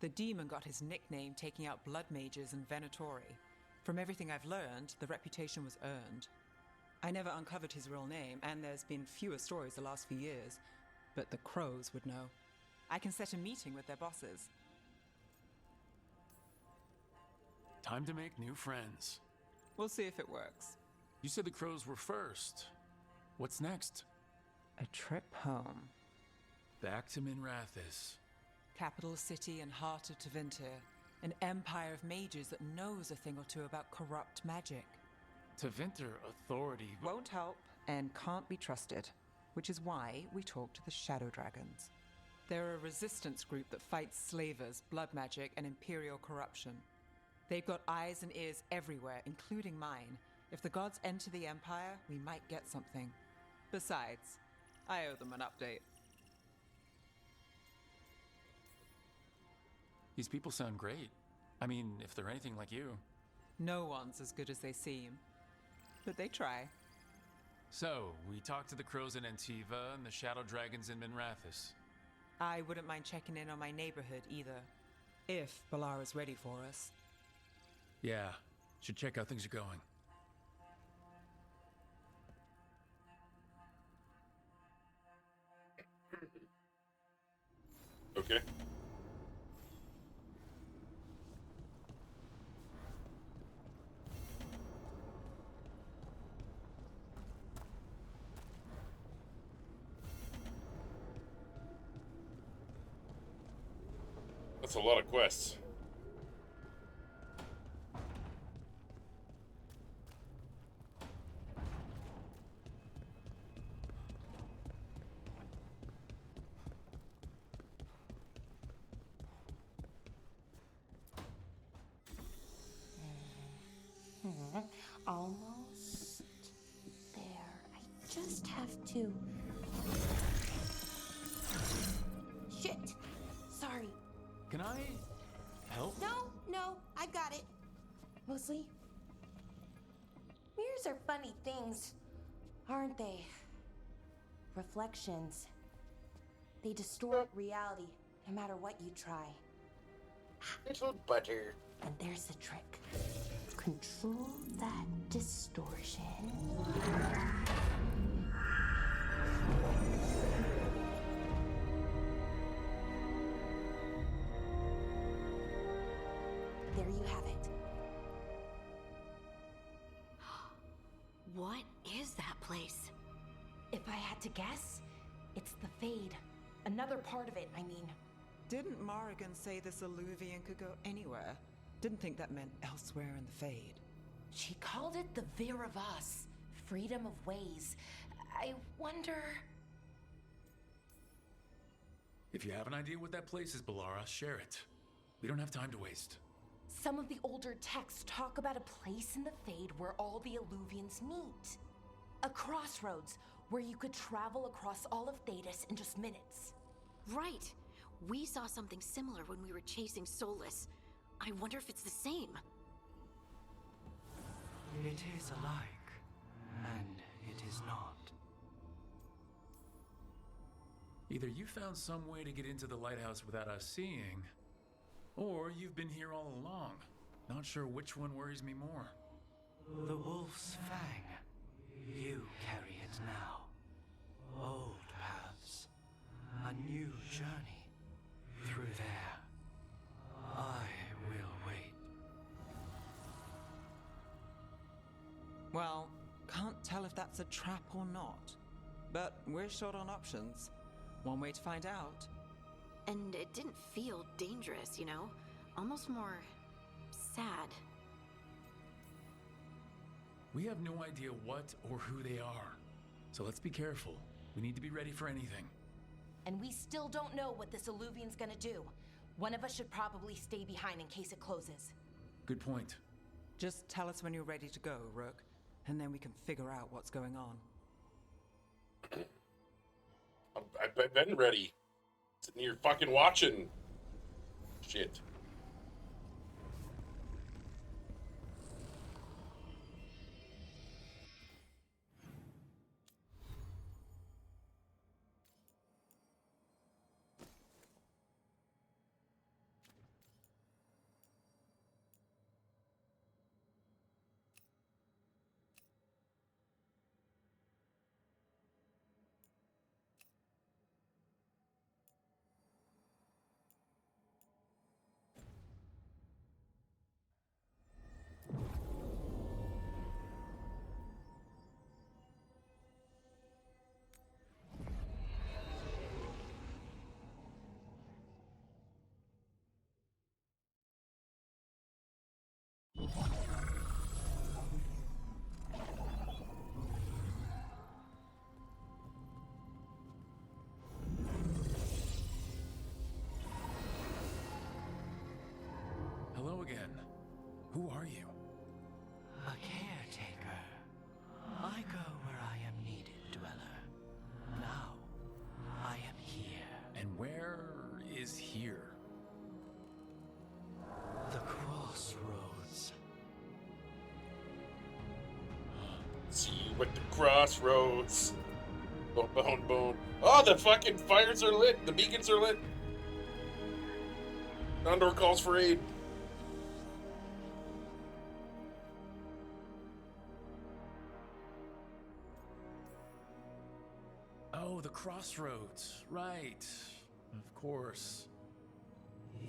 The demon got his nickname taking out blood mages and Venatori. From everything I've learned, the reputation was earned. I never uncovered his real name, and there's been fewer stories the last few years, but the Crows would know. I can set a meeting with their bosses. Time to make new friends. We'll see if it works. You said the Crows were first. What's next? A trip home. Back to Minrathous. Capital city and heart of Tevinter. An empire of mages that knows a thing or two about corrupt magic. Tevinter authority won't help and can't be trusted, which is why we talk to the Shadow Dragons. They're a resistance group that fights slavers, blood magic, and imperial corruption. They've got eyes and ears everywhere, including mine. If the gods enter the empire, we might get something. Besides, I owe them an update. These people sound great. I mean, if they're anything like you. No one's as good as they seem. But they try. So, we talked to the Crows in Antiva and the Shadow Dragons in Minrathous. I wouldn't mind checking in on my neighborhood either. If Balara's ready for us. Yeah, should check how things are going. Okay. That's a lot of quests. Almost there. I just have to... Shit! Sorry. Can I help? No, I've got it. Mostly, mirrors are funny things, aren't they? Reflections. They distort reality, no matter what you try. Little butter. And there's the trick. Control that distortion. There you have it. What is that place? If I had to guess, it's the Fade. Another part of it, I mean. Didn't Morrigan say this Alluvian could go anywhere? Didn't think that meant elsewhere in the Fade. She called it the Vir of Us, freedom of ways. I wonder... If you have an idea what that place is, Balara, share it. We don't have time to waste. Some of the older texts talk about a place in the Fade where all the Alluvians meet. A crossroads where you could travel across all of Thedas in just minutes. Right. We saw something similar when we were chasing Solus. I wonder if it's the same. It is alike, and it is not. Either you found some way to get into the lighthouse without us seeing, or you've been here all along. Not sure which one worries me more. The Wolf's Fang. You carry it now. Old paths. A new journey. Through there. I will wait. Well, can't tell if that's a trap or not. But we're short on options. One way to find out. And it didn't feel dangerous, you know? Almost more sad. We have no idea what or who they are. So let's be careful. We need to be ready for anything. And we still don't know what this Alluvian's gonna do. One of us should probably stay behind in case it closes. Good point. Just tell us when you're ready to go, Rook, and then we can figure out what's going on. I've been ready. Sitting here fucking watching. Shit. Hello again. Who are you? A caretaker. I go where I am needed, Dweller. Now, I am here. And where is here? The crossroads. See you at the crossroads. Bone, bone, bone. Oh, the fucking fires are lit. The beacons are lit. Condor calls for aid. Oh, the crossroads. Right. Of course.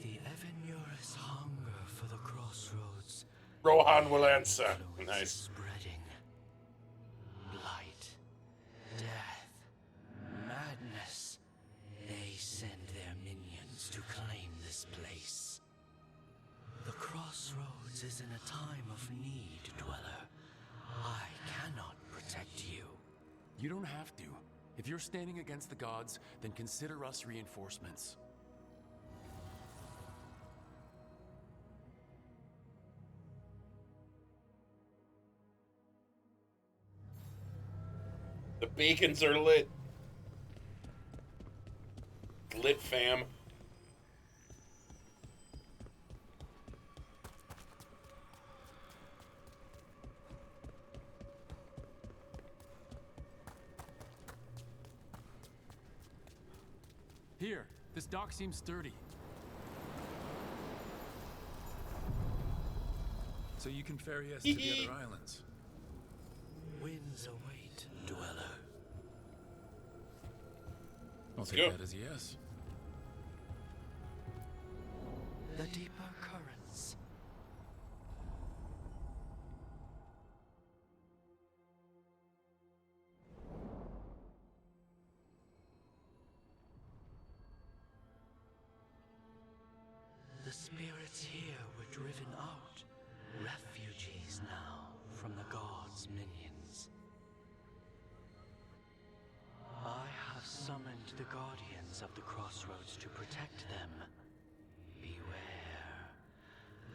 The Evanurus hunger for the crossroads. Rohan will answer. Nice. Spreading. Blight. Death. Madness. They send their minions to claim this place. The crossroads is in a time of need, Dweller. I cannot protect you. You don't have to. If you're standing against the gods, then consider us reinforcements. The beacons are lit. Lit, fam. Here, this dock seems sturdy. So you can ferry us to the other islands. Winds await, Dweller. I'll take that as a yes. The deeper currents. The spirits here were driven out, refugees now from the gods' minions. I have summoned the guardians of the crossroads to protect them. Beware.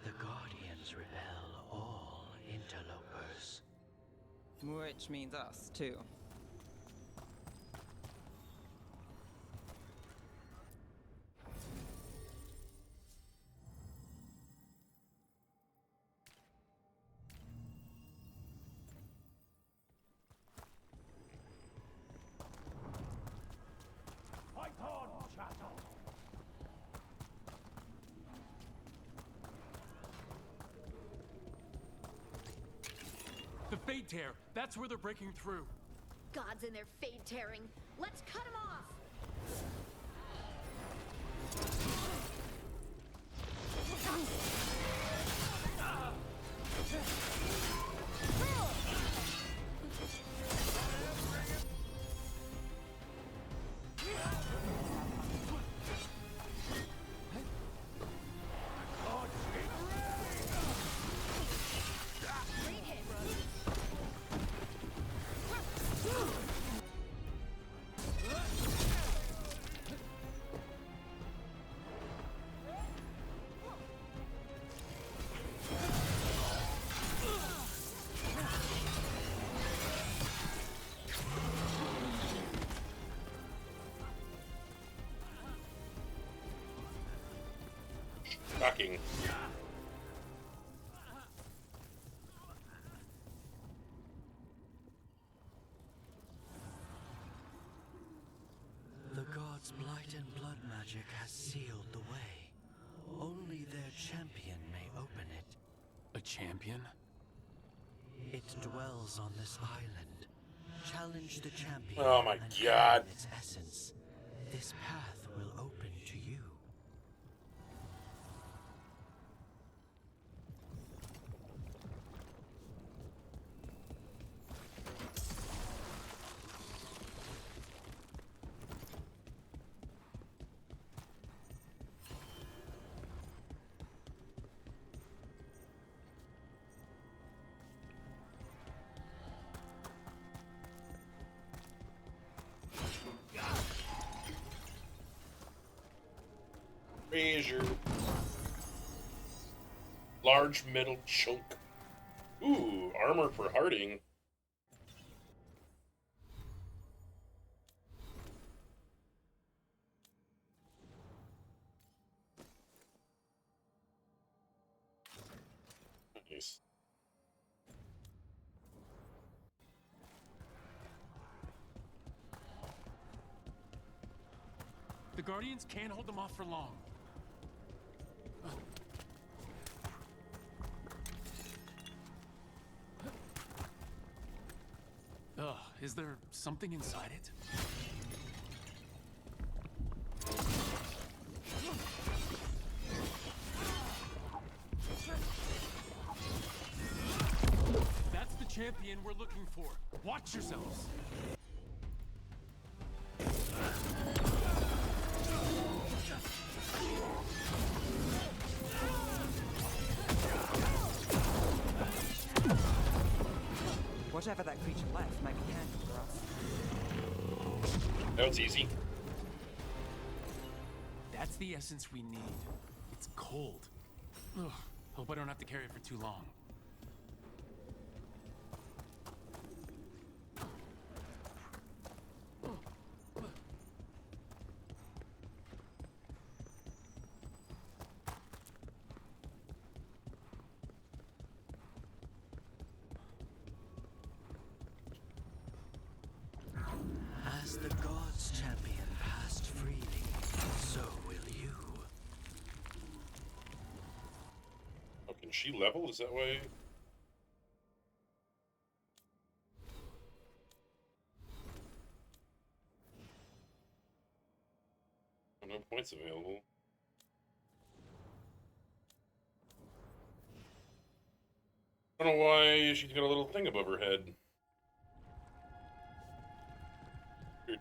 The guardians repel all interlopers. Which means us, too. Fight on, chattel! The Fade Tear! That's where they're breaking through. Gods and their fade tearing. Let's cut them off! Shocking. The gods' blight and blood magic has sealed the way. Only their champion may open it. A champion? It dwells on this island. Challenge the champion. Oh my and God. claim its essence. This path will open to you. Treasure. Large metal chunk. Ooh, armor for Harding. Nice. The Guardians can't hold them off for long. Is there something inside it? That's the champion we're looking for. Watch yourselves. Whatever that creature left might be handy for us. That was easy. That's the essence we need. It's cold. Ugh, hope I don't have to carry it for too long. As the gods' champion passed freely, so will you. Oh, can she level? Is that why? Oh, no points available. I don't know why she's got a little thing above her head. Weird.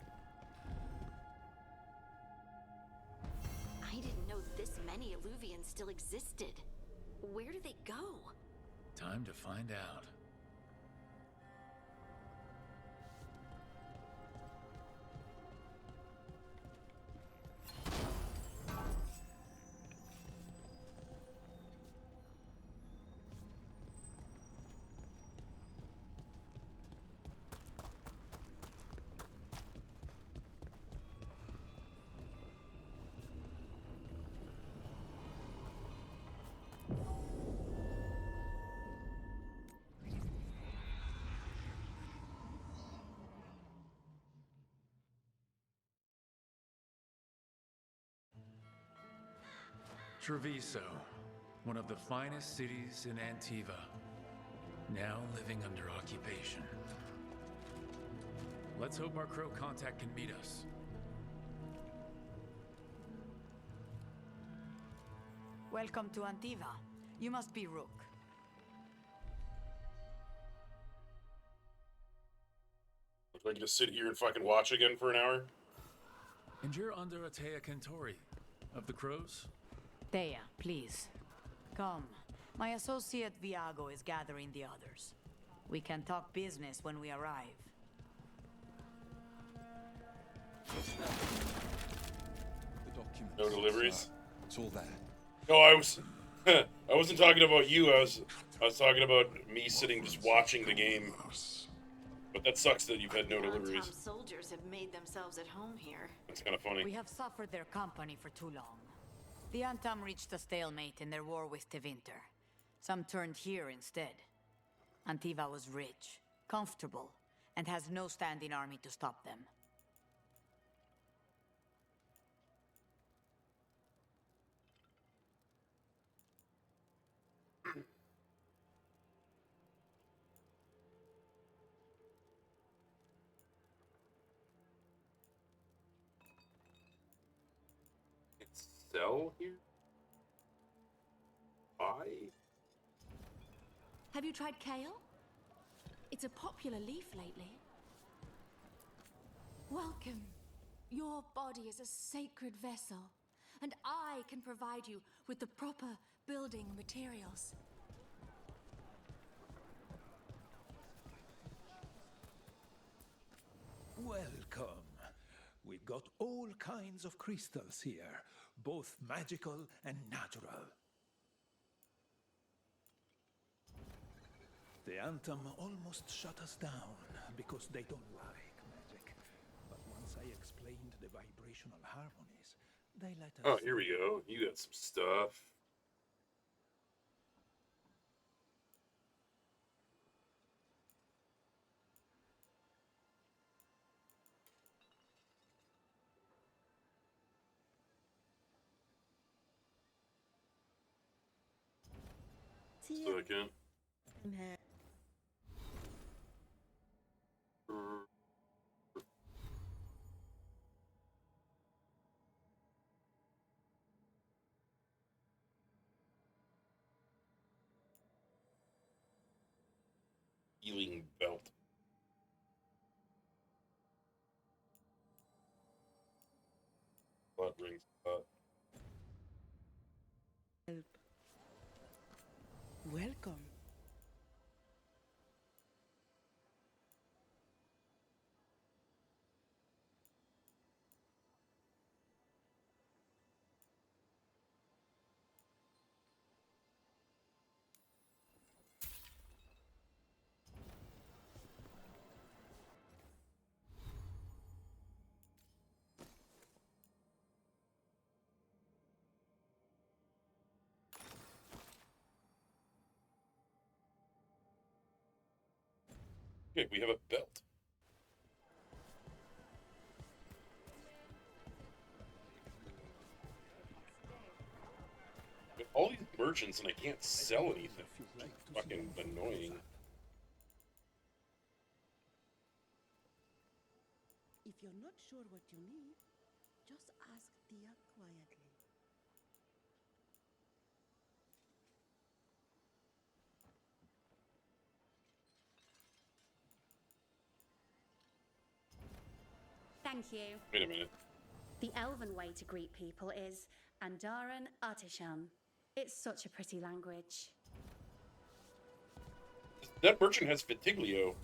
I didn't know this many Illuvians still existed. Where do they go? Time to find out. Treviso, one of the finest cities in Antiva, now living under occupation. Let's hope our crow contact can meet us. Welcome to Antiva. You must be Rook. Look like just sit here and fucking watch again for an hour. And you're under Atea Kentori, of the Crows? Thea, please. Come. My associate Viago is gathering the others. We can talk business when we arrive. The documents. No deliveries. Sir. It's all there. No, I wasn't talking about you. I was talking about me sitting just watching the game. But that sucks that you've had no deliveries. Tom soldiers have made themselves at home here. That's kind of funny. We have suffered their company for too long. The Antam reached a stalemate in their war with Tevinter. Some turned here instead. Antiva was rich, comfortable, and has no standing army to stop them. Sell here? Buy? Have you tried kale? It's a popular leaf lately. Welcome. Your body is a sacred vessel, and I can provide you with the proper building materials. Welcome. We've got all kinds of crystals here, both magical and natural. The Anthem almost shut us down because they don't like magic. But once I explained the vibrational harmonies, they let us... Oh, here we go. You got some stuff. Second. Healing belt. Blood rings up. Help. Welcome. Okay, we have a belt. With all these merchants and I can't sell anything. It's fucking annoying. If you're not sure what you need, just ask Tia quietly. Thank you. Wait a minute. The elven way to greet people is Andaran Artishan. It's such a pretty language. That merchant has Vitiglio.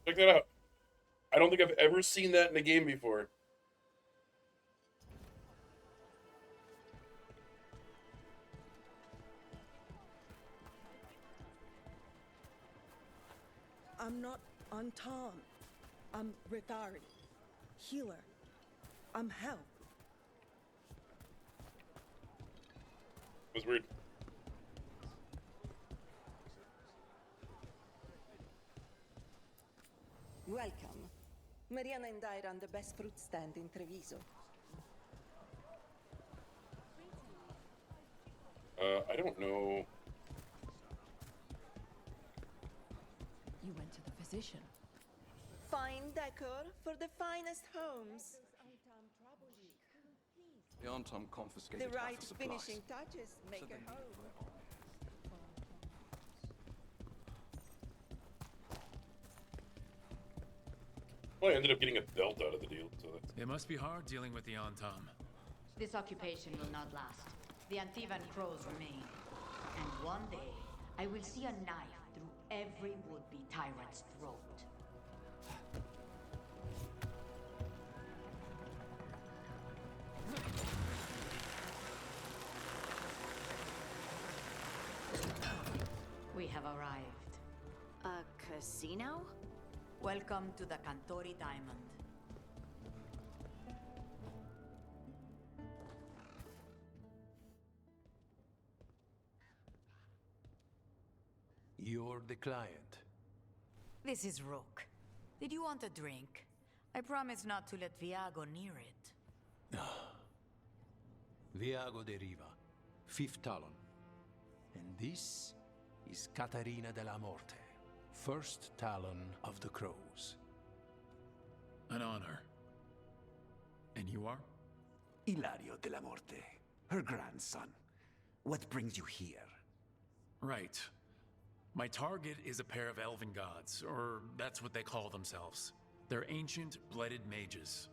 Check that out. I don't think I've ever seen that in a game before. I'm not Antam. I'm Rethari. Healer. I'm help. It was weird. Welcome. Mariana and I run the best fruit stand in Treviso. I don't know. You went to the physician. Fine decor for the finest homes. The Antam confiscated The half right the supplies. finishing touches make Said they a needed home. for their armies. Well, I ended up getting a belt out of the deal, so that's... It must be hard dealing with the Antam. This occupation will not last. The Antivan crows remain. And one day, I will see a knife through every would-be tyrant's throat. We have arrived. A casino? Welcome to the Cantori Diamond. You're the client. This is Rook. Did you want a drink? I promise not to let Viago near it. Viago de Riva, 5th Talon. And this is Catarina de la Morte, 1st Talon of the Crows. An honor. And you are? Ilario de la Morte, her grandson. What brings you here? Right. My target is a pair of elven gods, or that's what they call themselves. They're ancient, blooded mages.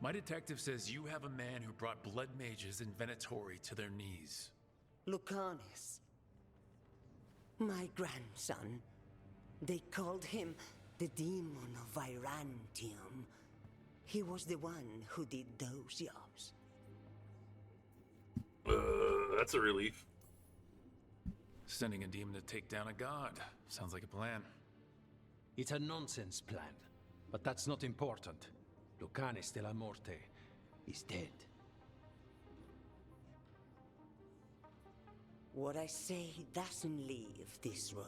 My detective says you have a man who brought blood mages in Venatori to their knees. Lucanis. My grandson. They called him the Demon of Virantium. He was the one who did those jobs. That's a relief. Sending a demon to take down a god. Sounds like a plan. It's a nonsense plan, but that's not important. Lucanis de la Morte is dead. What I say doesn't leave this room.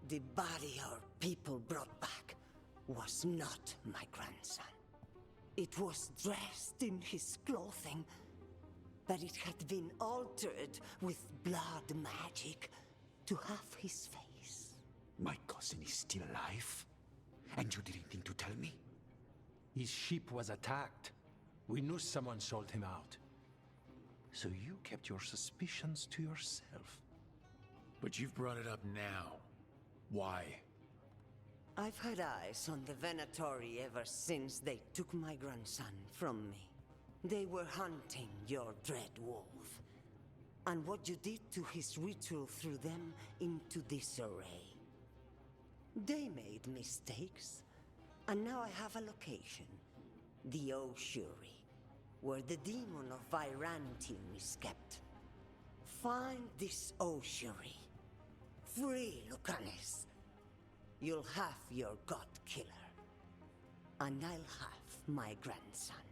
The body our people brought back was not my grandson. It was dressed in his clothing, but it had been altered with blood magic to have his face. My cousin is still alive? And you didn't think to tell me? His ship was attacked. We knew someone sold him out. So you kept your suspicions to yourself. But you've brought it up now. Why? I've had eyes on the Venatori ever since they took my grandson from me. They were hunting your dread wolf. And what you did to his ritual threw them into disarray. They made mistakes, and now I have a location. The Ossuary, where the demon of Virantium is kept. Find this Ossuary. Free Lucanis. You'll have your god killer. And I'll have my grandson.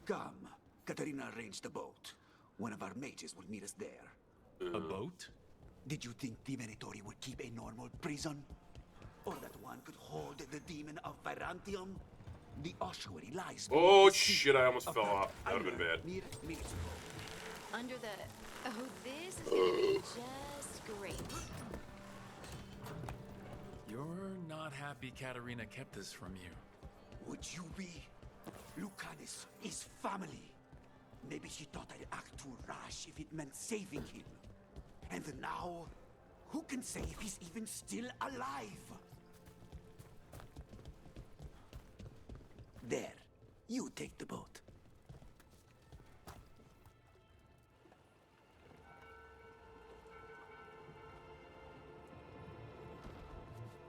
Come. Katarina arranged a boat. One of our mages will meet us there. A boat? Did you think the Venatori would keep a normal prison? Or that one could hold the demon of Virantium? The ossuary lies... Oh shit, I almost fell off. That would have been bad. Under the... Oh, this is gonna be just great. You're not happy Katarina kept this from you. Would you be? Lucanis is family. Maybe she thought I'd act too rash if it meant saving him. And now, who can say if he's even still alive? There, you take the boat.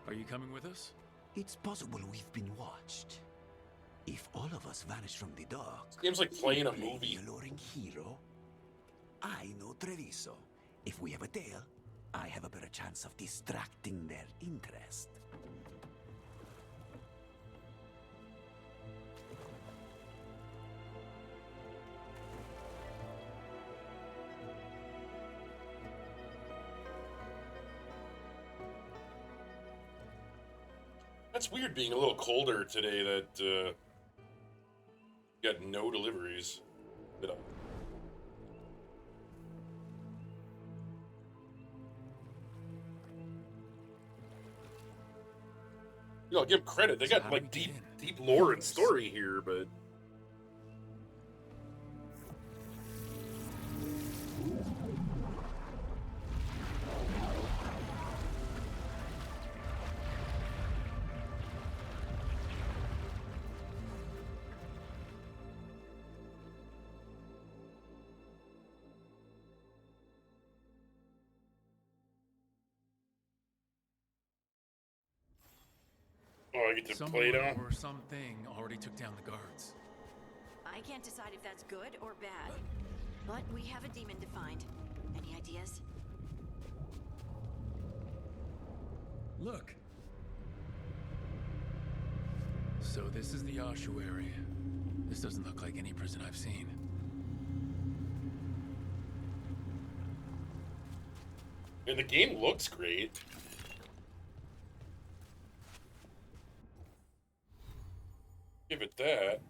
Are you coming with us? It's possible we've been watched. If all of us vanish from the dock... Seems like playing a movie. The alluring hero. I know Treviso. If we have a tail, I have a better chance of distracting their interest. That's weird being a little colder today that got no deliveries. You know, I'll give them credit. They got like deep lore and story here, but oh, I get to play it on? Or something already took down the guards. I can't decide if that's good or bad. But we have a demon to find. Any ideas? Look. So this is the ossuary. This doesn't look like any prison I've seen. And the game looks great. Give it that.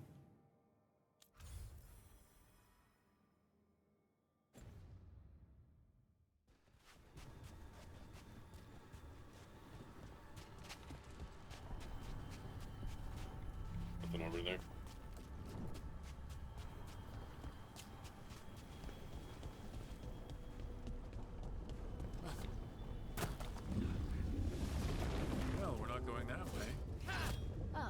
Nothing over there. Well, we're not going that way. Oh,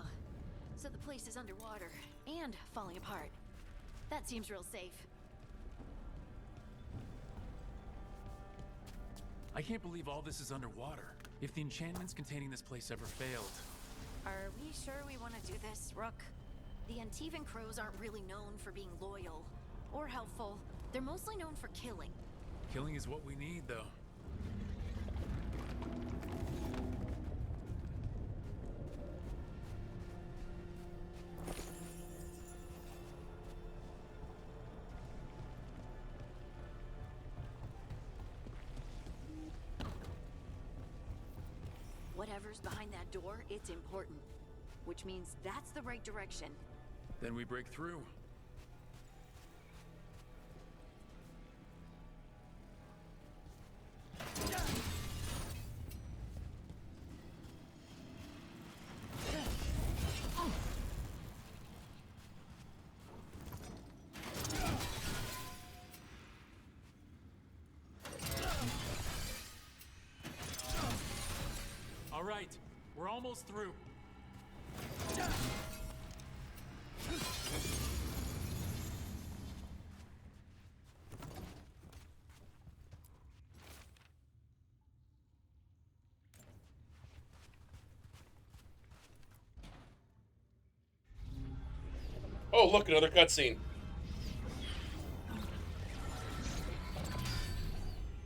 so the place is underwater and falling apart. That seems real safe. I can't believe all this is underwater. If the enchantments containing this place ever failed. Are we sure we want to do this, Rook? The Antivan Crows aren't really known for being loyal or helpful. They're mostly known for killing. Killing is what we need, though. Whatever's behind that door, it's important. Which means that's the right direction. Then we break through. All right, we're almost through. Oh, look, another cutscene.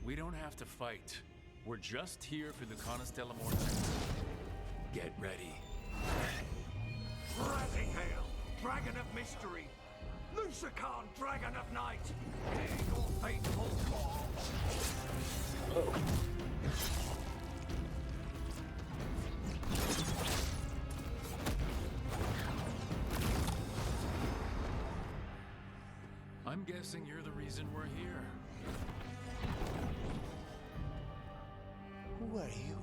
We don't have to fight. We're just here for the Canas de la Morte. Get ready. Rising Hail, Dragon of Mystery, Lucican, Dragon of Night, your faithful cause. Oh. I'm guessing you're the reason we're here. Who are you?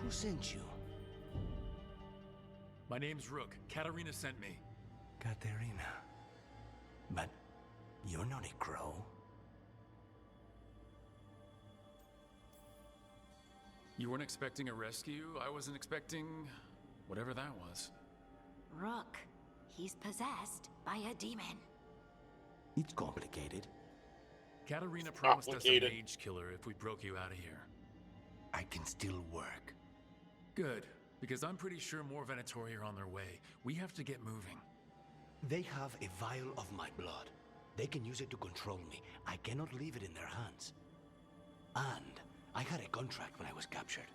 Who sent you? My name's Rook. Katarina sent me. Katerina. But you're not a crow. You weren't expecting a rescue? I wasn't expecting whatever that was. Rook, he's possessed by a demon. It's complicated. Katarina promised us a mage killer if we broke you out of here. I can still work. Good, because I'm pretty sure more Venatori are on their way. We have to get moving. They have a vial of my blood. They can use it to control me. I cannot leave it in their hands. And I had a contract when I was captured.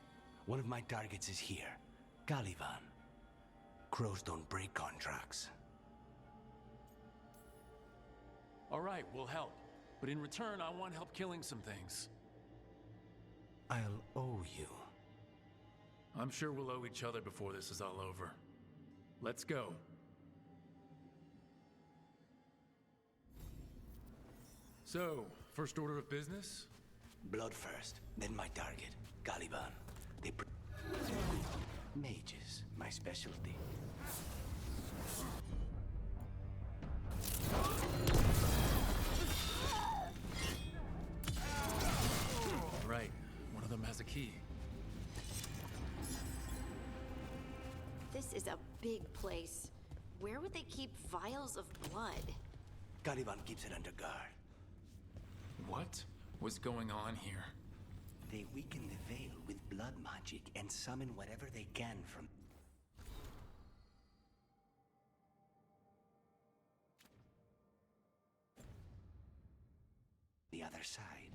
One of my targets is here, Caliban. Crows don't break contracts. All right, we'll help. But in return, I want help killing some things. I'll owe you. I'm sure we'll owe each other before this is all over. Let's go. So, first order of business? Blood first, then my target, Caliban. Mages, my specialty. Right, one of them has a key. This is a big place. Where would they keep vials of blood? Caliban keeps it under guard. What was going on here? They weaken the veil with blood magic and summon whatever they can from the other side.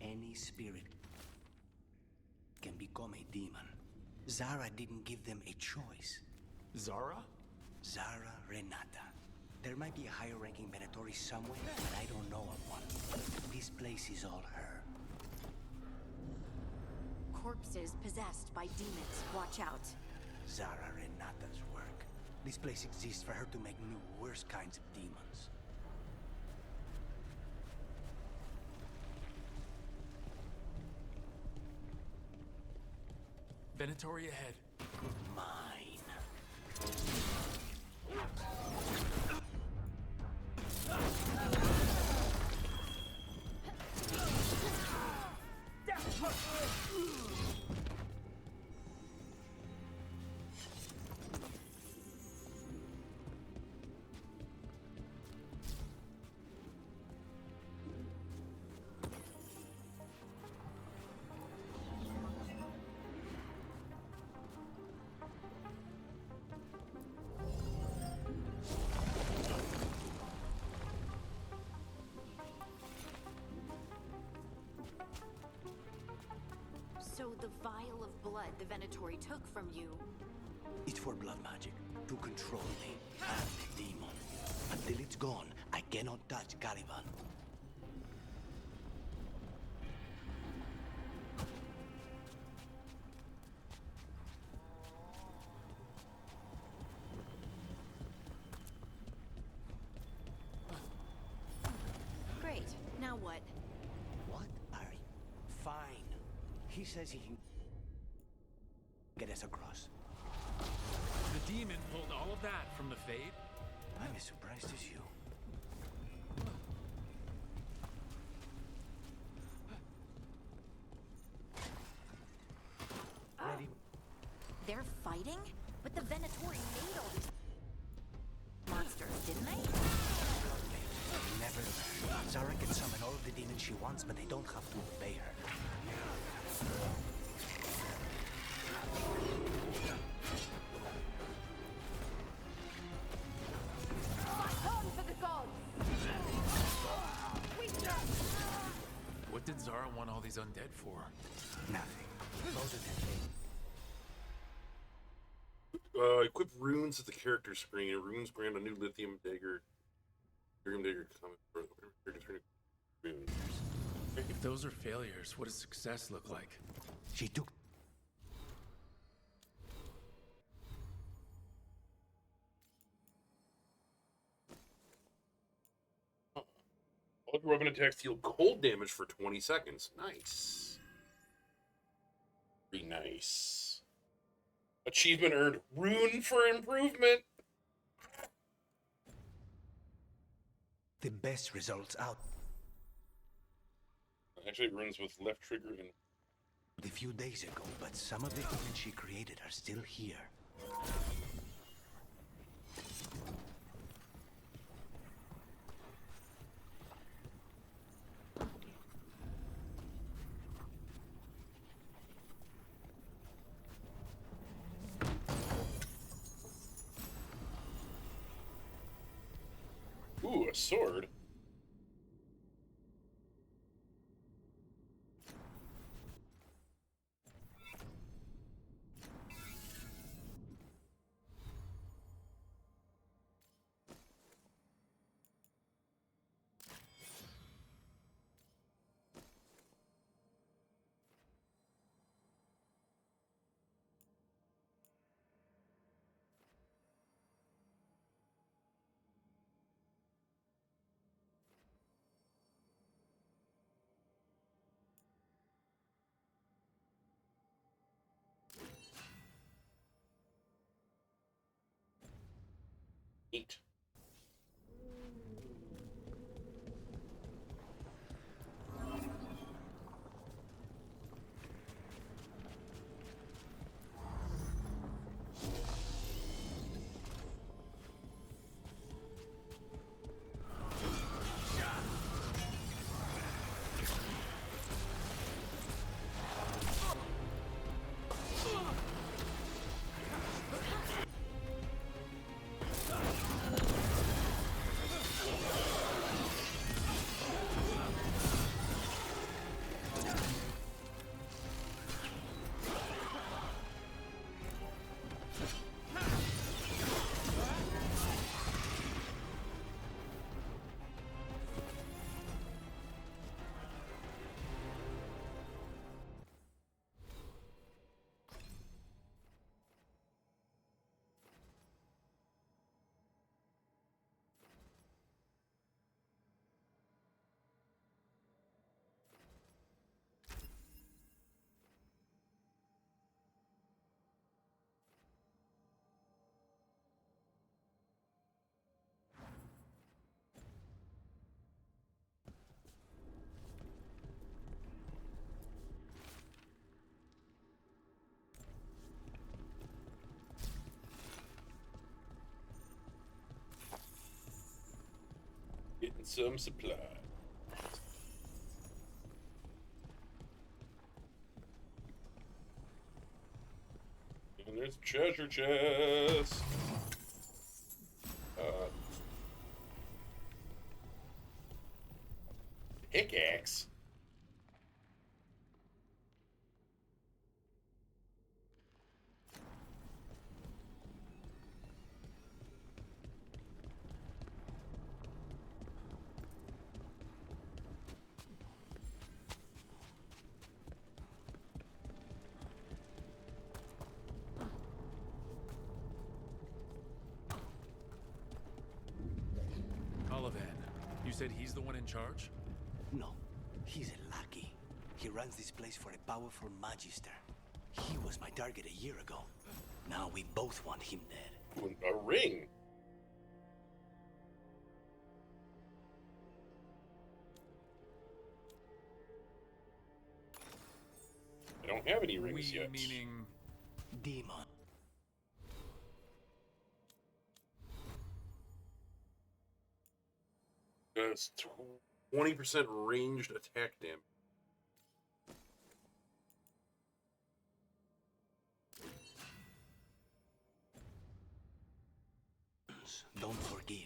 Any spirit can become a demon. Zara didn't give them a choice. Zara? Zara Renata. There might be a higher-ranking Venatori somewhere, but I don't know of one. This place is all her. Corpses possessed by demons. Watch out. Zara Renata's work. This place exists for her to make new, worse kinds of demons. Venatori ahead. Mine. So the vial of blood the Venatori took from you... It's for blood magic, to control me. I'm the demon. Until it's gone, I cannot touch Caliban. Great. Now what? What are you? Fine. He says he can get us across. The demon pulled all of that from the Fade? I'm as surprised as you. Ready? They're fighting? But the Venatori made all these monsters, didn't they? Never learn. Zara can summon all of the demons she wants, but they don't have to obey her. What did Zara want all these undead for? Nothing. Those are their things. Equip runes at the character screen. Runes grant a new lithium dagger. Lithium dagger coming for runes. If those are failures, what does success look like? She took... All your weapon attacks deal cold damage for 20 seconds. Nice. Pretty nice. Achievement earned. Rune for improvement. The best results out. Actually, it runes with left trigger and... A few days ago, but some of the demons she created are still here. Ooh, a sword. Eight. and some supplies. And there's treasure chest. Pickaxe. Olivan, you said he's the one in charge? No, he's a lackey. He runs this place for a powerful magister. He was my target a year ago. Now we both want him dead. A ring? I don't have any rings yet. Meaning... Demon. That's 20% ranged attack damage. Don't forgive.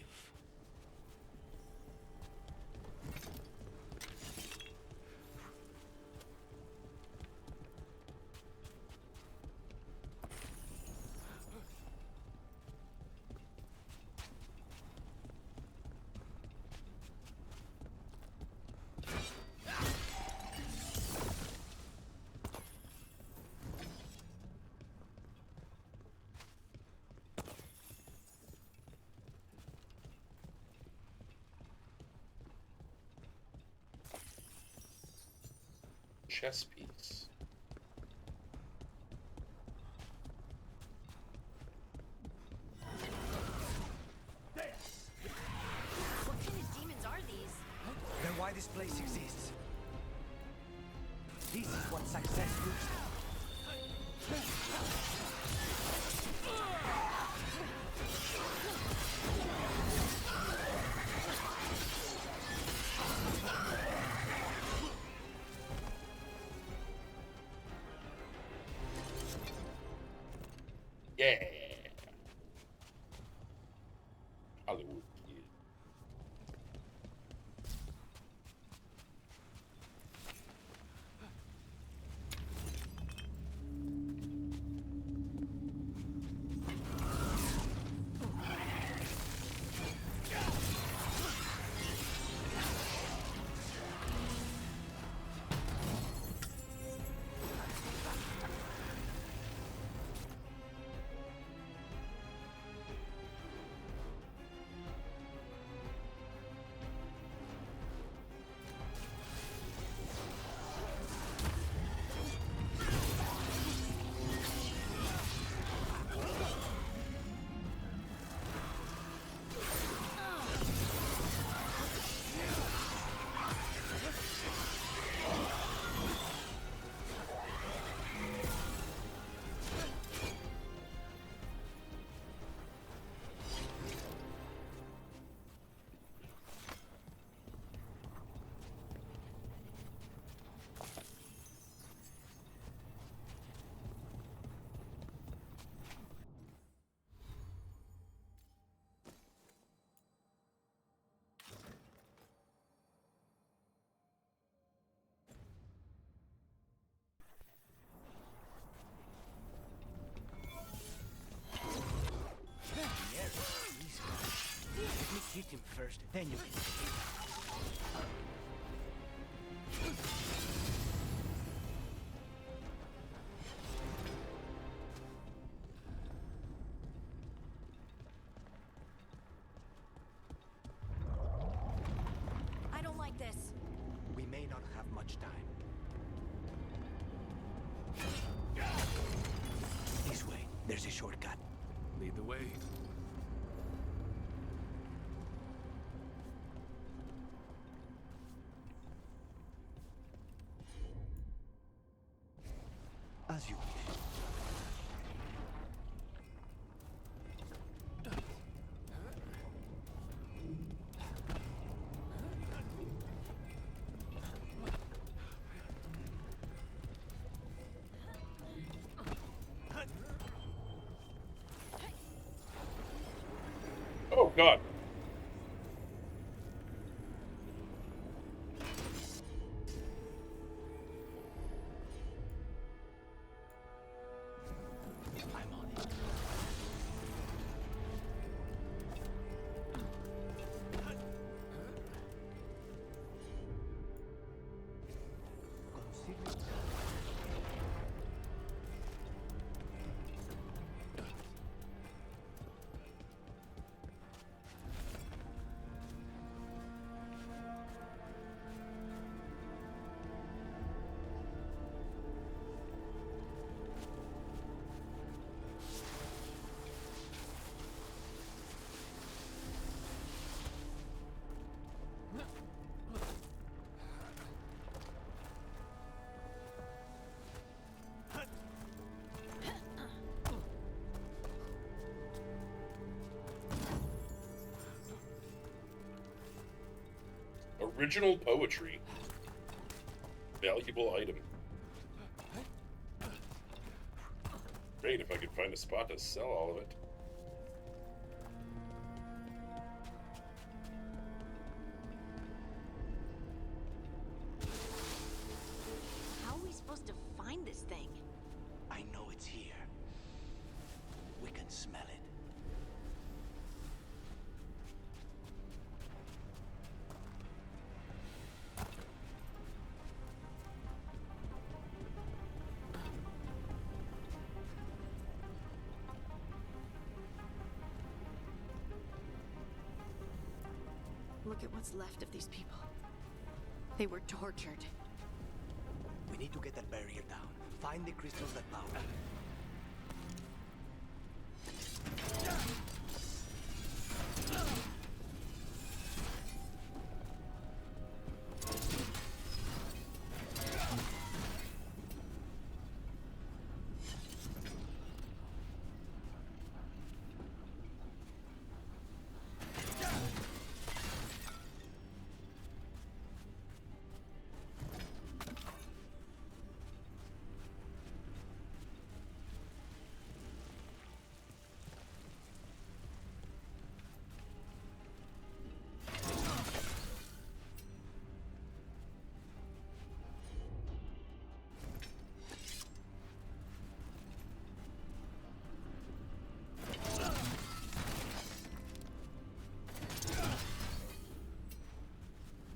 Chess piece. What kind of demons are these? Then why this place exists? This is what success looks like. Yeah. Hollywood kid. Hit him first, then you can. I don't like this. We may not have much time. This way, there's a shortcut. Lead the way. As you wish. God. I'm on it. Original poetry. Valuable item. Great if I could find a spot to sell all of it. How are we supposed to find this thing? I know it's here. We can smell it. Look at what's left of these people. They were tortured. We need to get that barrier down. Find the crystals that power it.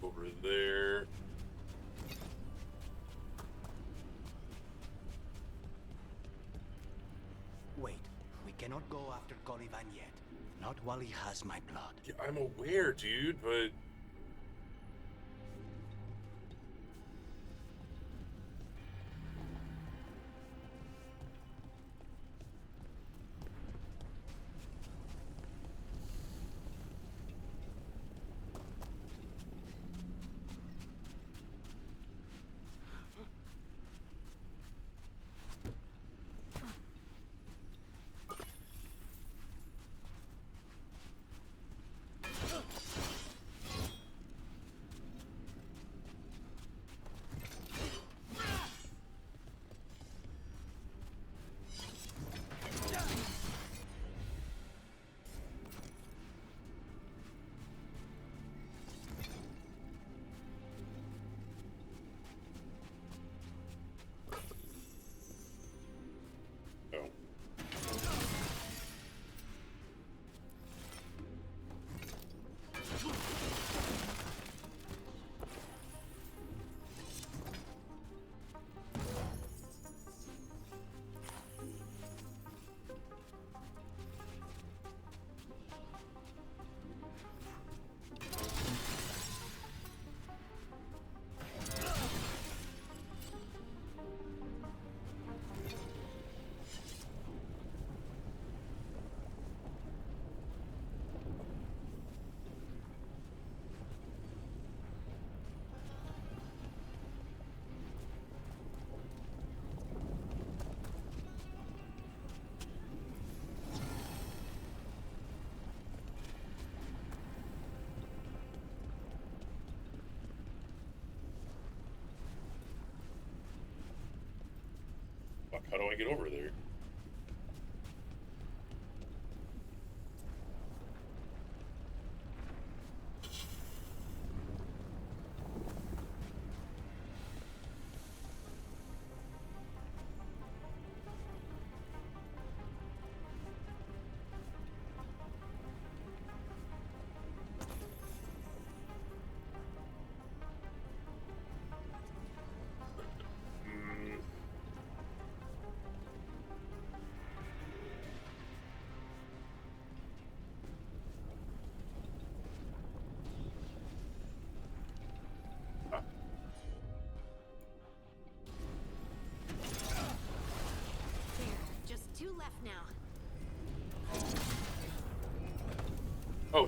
Over there. Wait, we cannot go after Colivan yet. Not while he has my blood. Yeah, I'm aware, dude, but... Fuck, how do I get over there?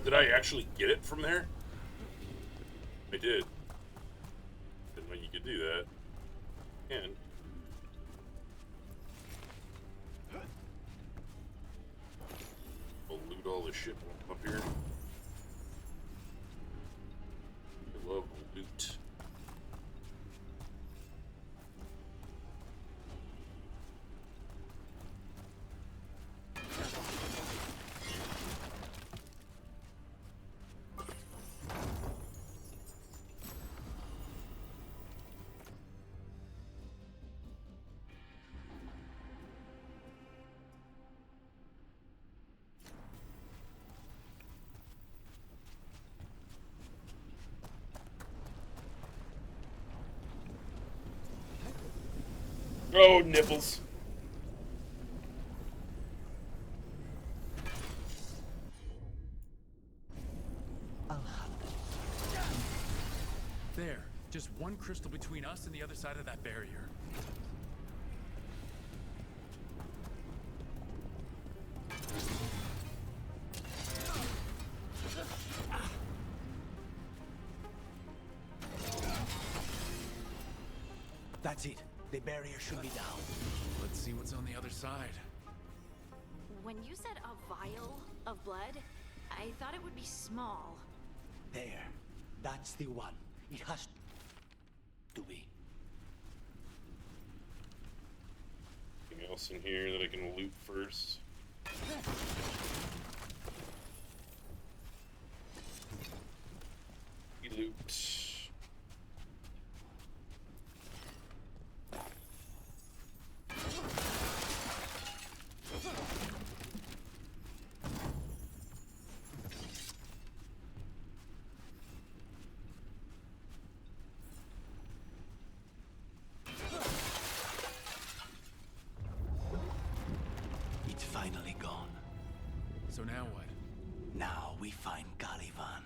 Did I actually get it from there? I did. Didn't know you could do that. And I'll loot all this shit up here. I love loot. Oh, nipples. There. Just one crystal between us and the other side of that barrier. That's it. The barrier should be down. Let's see what's on the other side. When you said a vial of blood, I thought it would be small. There. That's the one. It has to be. Anything else in here that I can loot first? Loot. It's finally gone. So now what? Now we find Caliban.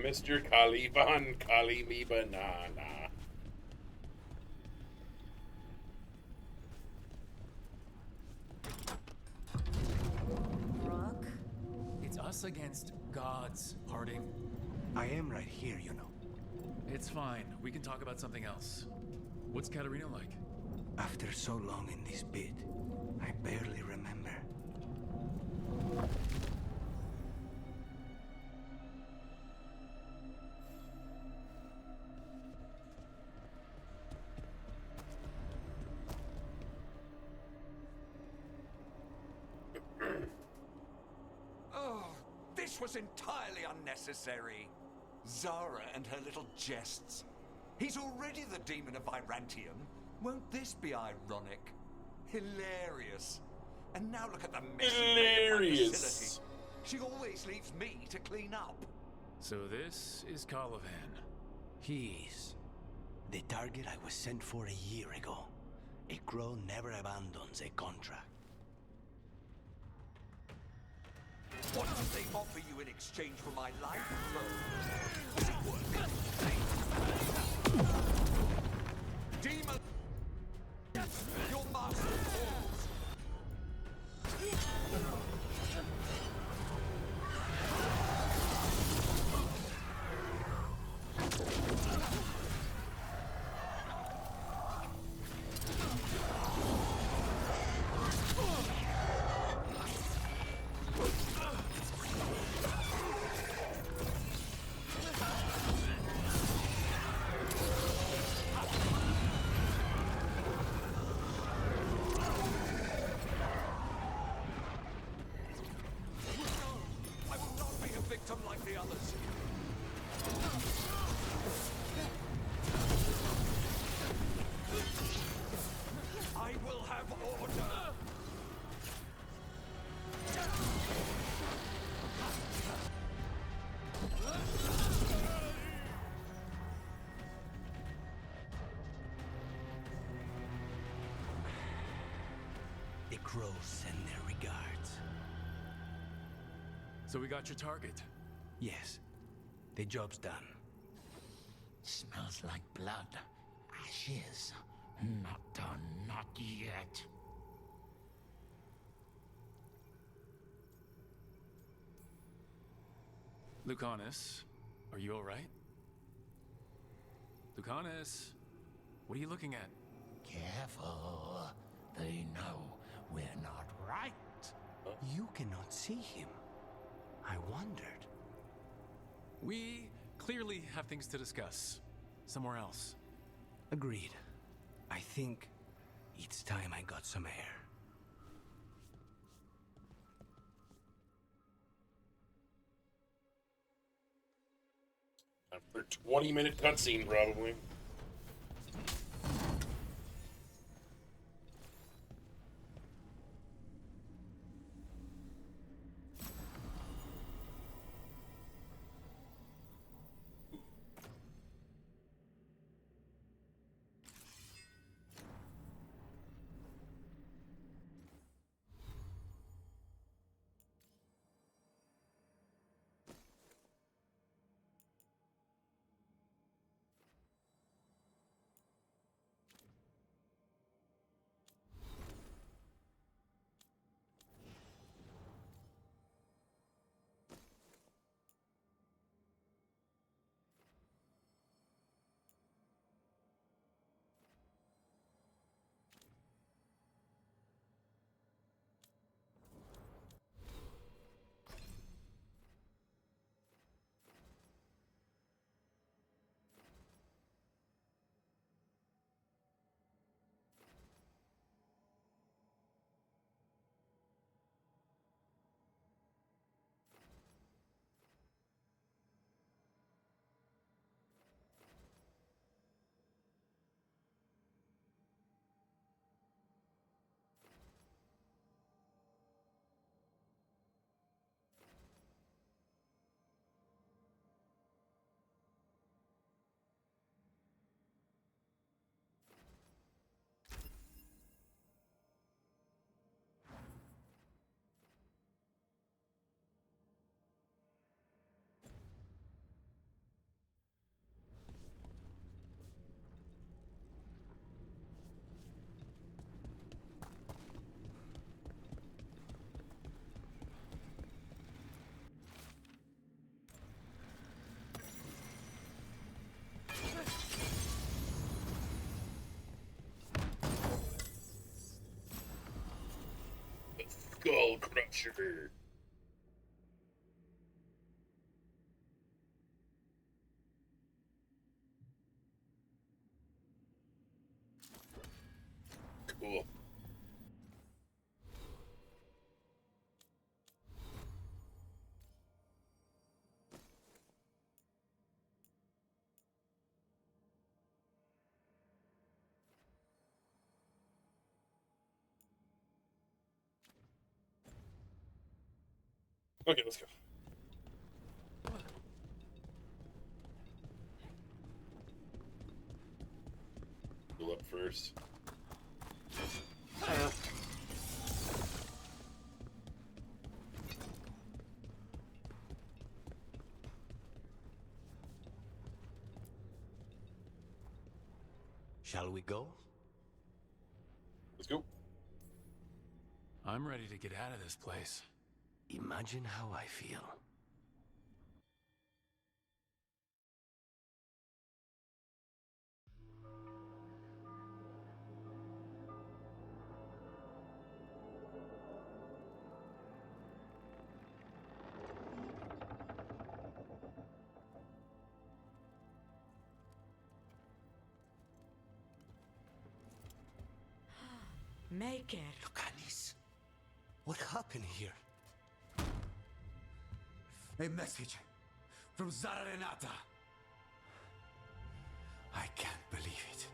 Mr. Caliban, Cali me banana. Rook? It's us against gods, Harding. I am right here, you know. It's fine. We can talk about something else. What's Katarina like? After so long in this pit, I barely remember. Oh, this was entirely unnecessary. Zara and her little jests. He's already the demon of Virantium. Won't this be ironic? Hilarious. And now look at the mess he made of my facility. She always leaves me to clean up. So this is Caliban. He's the target I was sent for a year ago. A crow never abandons a contract. What did they offer you in exchange for my life, bro? Is it worth it? Demon! Your master calls! I will not be a victim like the others. I will have order. The crows send their regards. So we got your target. Yes, the job's done. Smells like blood, ashes, Not done, not yet. Lucanus, are you alright? Lucanus, what are you looking at? Careful. They know we're not right. You cannot see him. I wondered. We clearly have things to discuss. Somewhere else. Agreed. I think it's time I got some air. After 20-minute cutscene, probably. Skull Crusher. Cool. Okay, let's go. Go up first. Shall we go? Let's go. I'm ready to get out of this place. Imagine how I feel. Make it. Lucanis, what happened here? A message from Zara Renata. I can't believe it.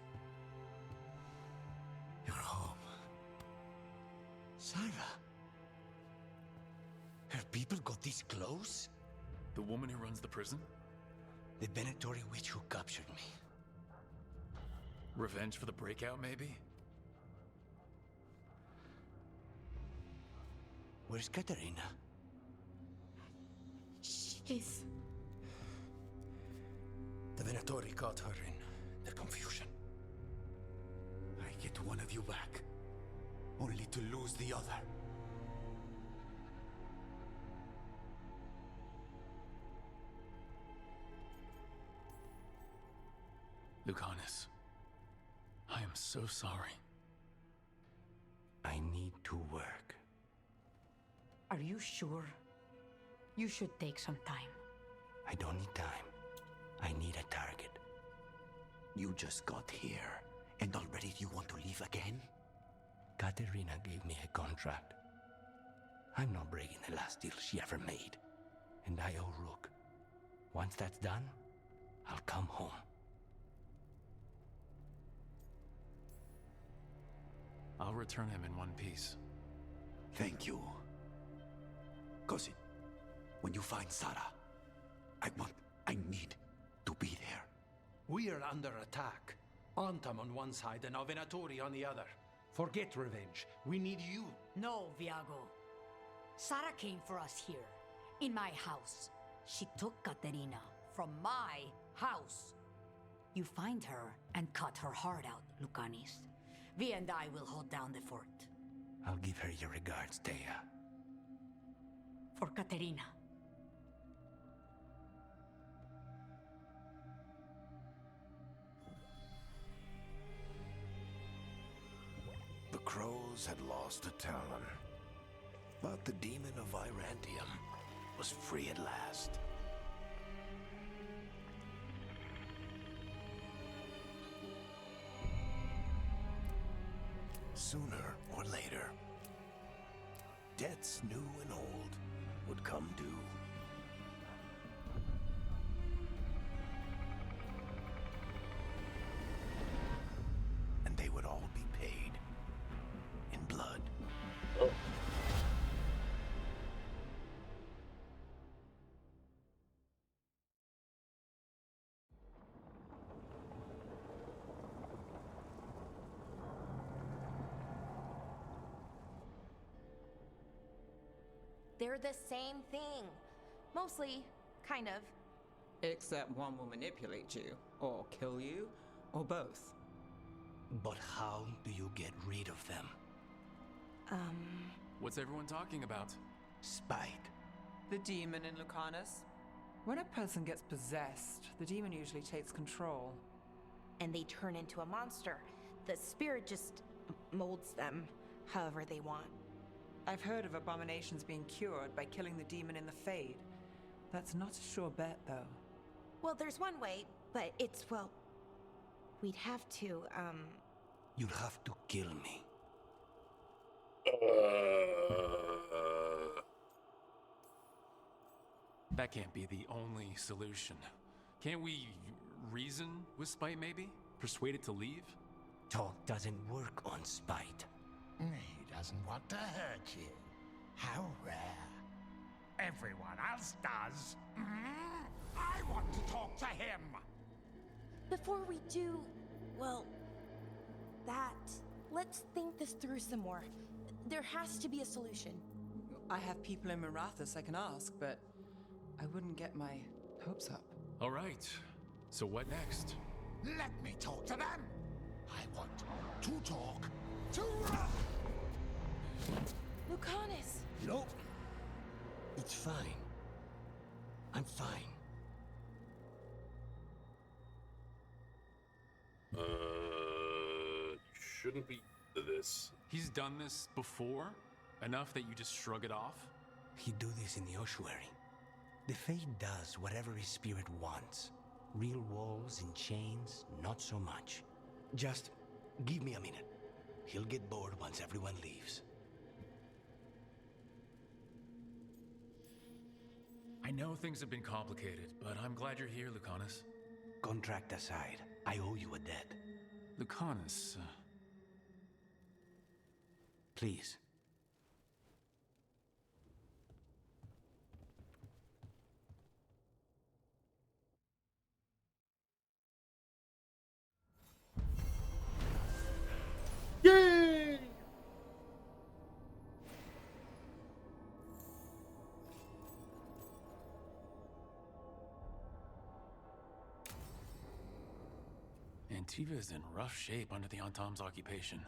You're home. Sarah? Her people got this close? The woman who runs the prison? The Venatori witch who captured me. Revenge for the breakout, maybe? Where's Katerina? She's... The Venatori caught her in their confusion. get one of you back, only to lose the other. Lucanus, I am so sorry. I need to work. Are you sure? You should take some time. I don't need time. I need a target. You just got here, and already you want to leave again? Katerina gave me a contract. I'm not breaking the last deal she ever made. And I owe Rook. Once that's done, I'll come home. I'll return him in one piece. Thank you. Cousin, when you find Sarah, I need to be there. We are under attack. Antam on one side and Avenatori on the other. Forget revenge. We need you. No, Viago. Sarah came for us here, in my house. She took Katerina from my house. You find her and cut her heart out, Lucanis. Vi and I will hold down the fort. I'll give her your regards, Thea. For Katerina. The Crows had lost a Talon, but the demon of Irantium was free at last. Sooner or later, debts new and old would come due. And they would all be paid in blood. They're the same thing. Mostly, kind of. Except one will manipulate you, or kill you, or both. But how do you get rid of them? What's everyone talking about? Spite. The demon in Lucanus. When a person gets possessed, the demon usually takes control. And they turn into a monster. The spirit just molds them however they want. I've heard of abominations being cured by killing the demon in the Fade. That's not a sure bet, though. Well, there's one way, but it's, well, we'd have to, You'll have to kill me. That can't be the only solution. Can't we reason with Spite, maybe? Persuade it to leave? Talk doesn't work on Spite. He doesn't want to hurt you. How rare. Everyone else does. I want to talk to him. before we do, well, that, let's think this through some more. There has to be a solution. I have people in Marathas I can ask, but I wouldn't get my hopes up. All right. So what next? Let me talk to them. I want to talk to... Lucanus! Nope. It's fine. I'm fine. Shouldn't be this. He's done this before? Enough that you just shrug it off? He'd do this in the ossuary. The Fate does whatever his spirit wants. Real wolves in chains, not so much. Just give me a minute. He'll get bored once everyone leaves. I know things have been complicated, but I'm glad you're here, Lucanus. Contract aside, I owe you a debt. Lucanus, Please. Yay! Antiva is in rough shape under the Antom's occupation.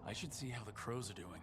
I should see how the crows are doing.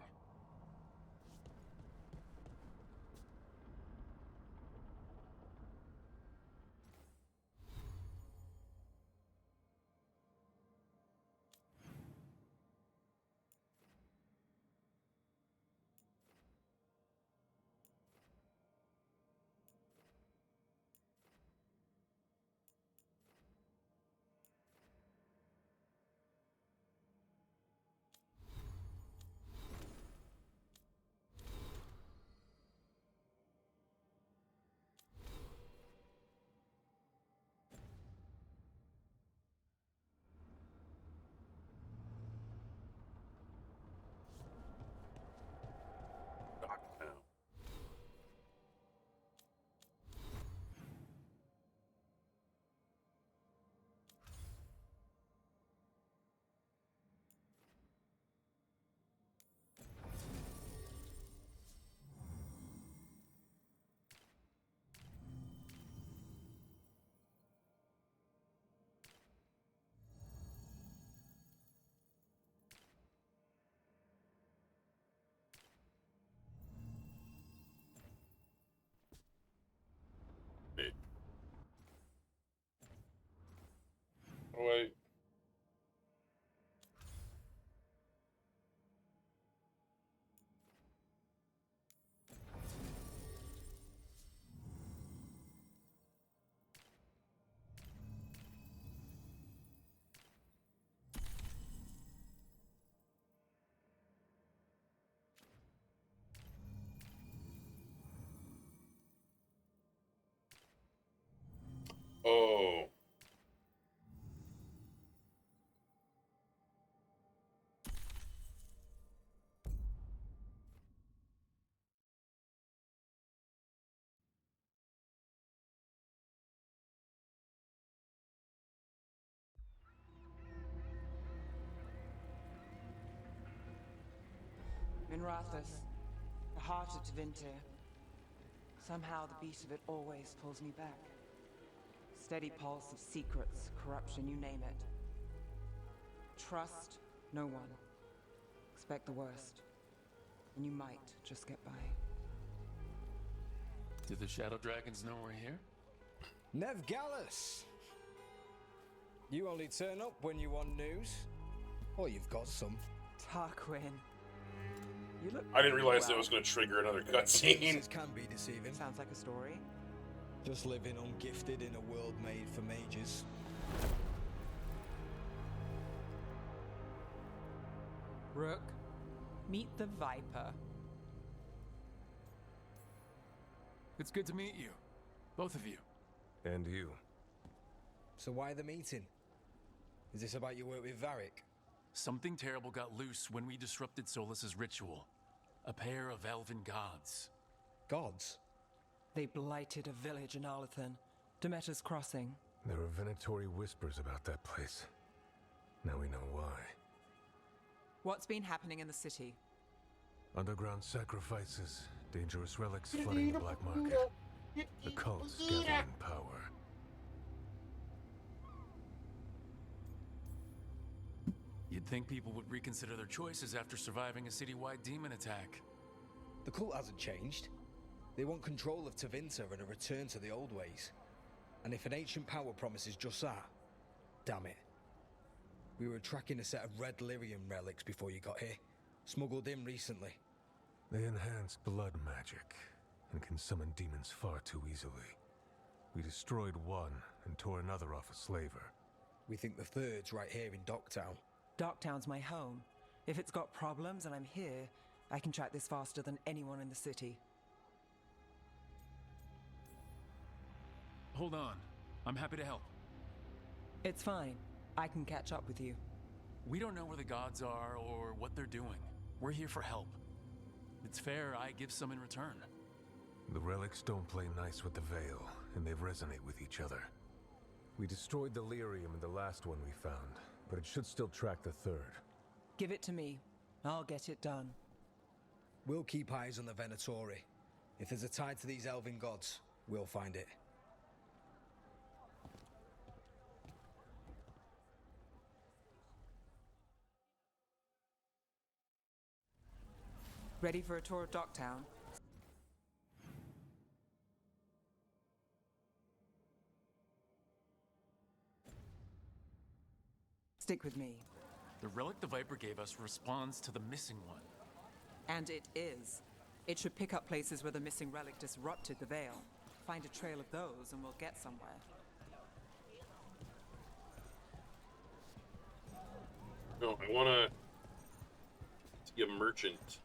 Wait. Oh. Minrathous, the heart of Tevinter. Somehow the beat of it always pulls me back. Steady pulse of secrets, corruption, you name it. Trust no one. Expect the worst. And you might just get by. Do the Shadow Dragons know we're here? Nev Gallus! You only turn up when you want news. Or you've got some. Tarquin. You look I didn't realize that was going to trigger another cutscene. This can be deceiving. Sounds like a story. Just living ungifted in a world made for mages. Rook, meet the Viper. It's good to meet you. Both of you. And you. So why the meeting? Is this about your work with Varric? Something terrible got loose when we disrupted Solus's ritual. A pair of elven gods. Gods? They blighted a village in Arlethan, Demeter's Crossing. There are venatory whispers about that place. Now we know why. What's been happening in the city? Underground sacrifices, dangerous relics flooding the black market. The cults gathering power. You'd think people would reconsider their choices after surviving a citywide demon attack. The cult hasn't changed. They want control of Tevinter and a return to the old ways. And if an ancient power promises just that, damn it. We were tracking a set of red lyrium relics before you got here. Smuggled in recently. They enhance blood magic and can summon demons far too easily. We destroyed one and tore another off a slaver. We think the third's right here in Docktown. Docktown's my home. If it's got problems and I'm here, I can track this faster than anyone in the city. Hold on. I'm happy to help. It's fine. I can catch up with you. We don't know where the gods are or what they're doing. We're here for help. It's fair I give some in return. The relics don't play nice with the Veil, and they resonate with each other. We destroyed the lyrium in the last one we found, but it should still track the third. Give it to me. I'll get it done. We'll keep eyes on the Venatori. If there's a tie to these elven gods, we'll find it. Ready for a tour of Docktown? Stick with me. The relic the Viper gave us responds to the missing one. And it is. It should pick up places where the missing relic disrupted the Veil. Find a trail of those and we'll get somewhere. No, I wanna be a merchant.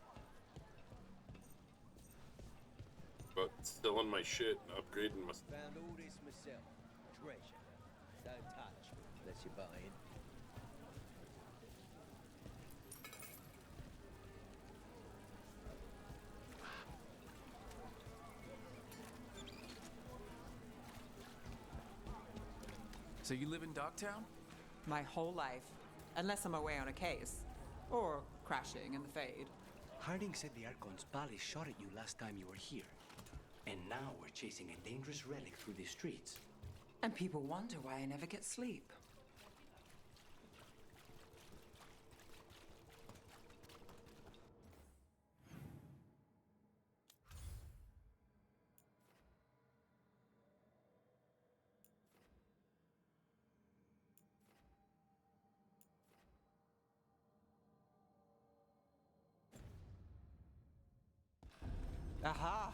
But selling my shit and upgrading my... Found all this myself. Treasure. Don't touch unless you're buying. So you live in Docktown? My whole life. Unless I'm away on a case. Or crashing in the Fade. Harding said the Archon's palace shot at you last time you were here. And now we're chasing a dangerous relic through the streets. And people wonder why I never get sleep. Aha!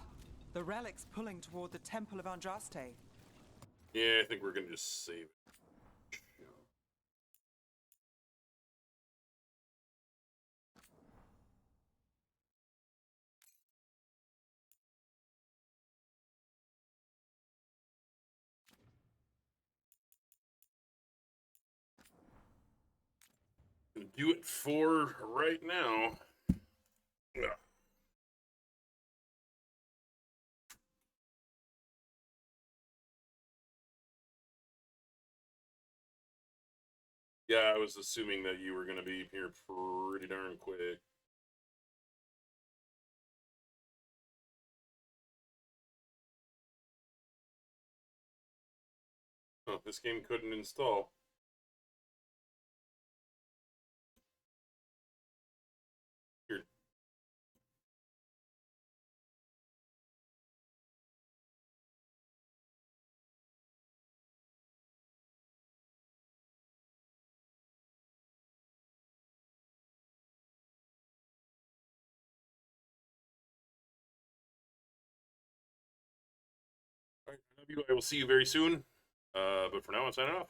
The relic's pulling toward the Temple of Andraste. Yeah, I think we're gonna just save it. Gonna do it for right now. Yeah. Yeah, I was assuming that you were going to be here pretty darn quick. Oh, this game couldn't install. Weird. All right, I love you. I will see you very soon. But for now, I'm signing off.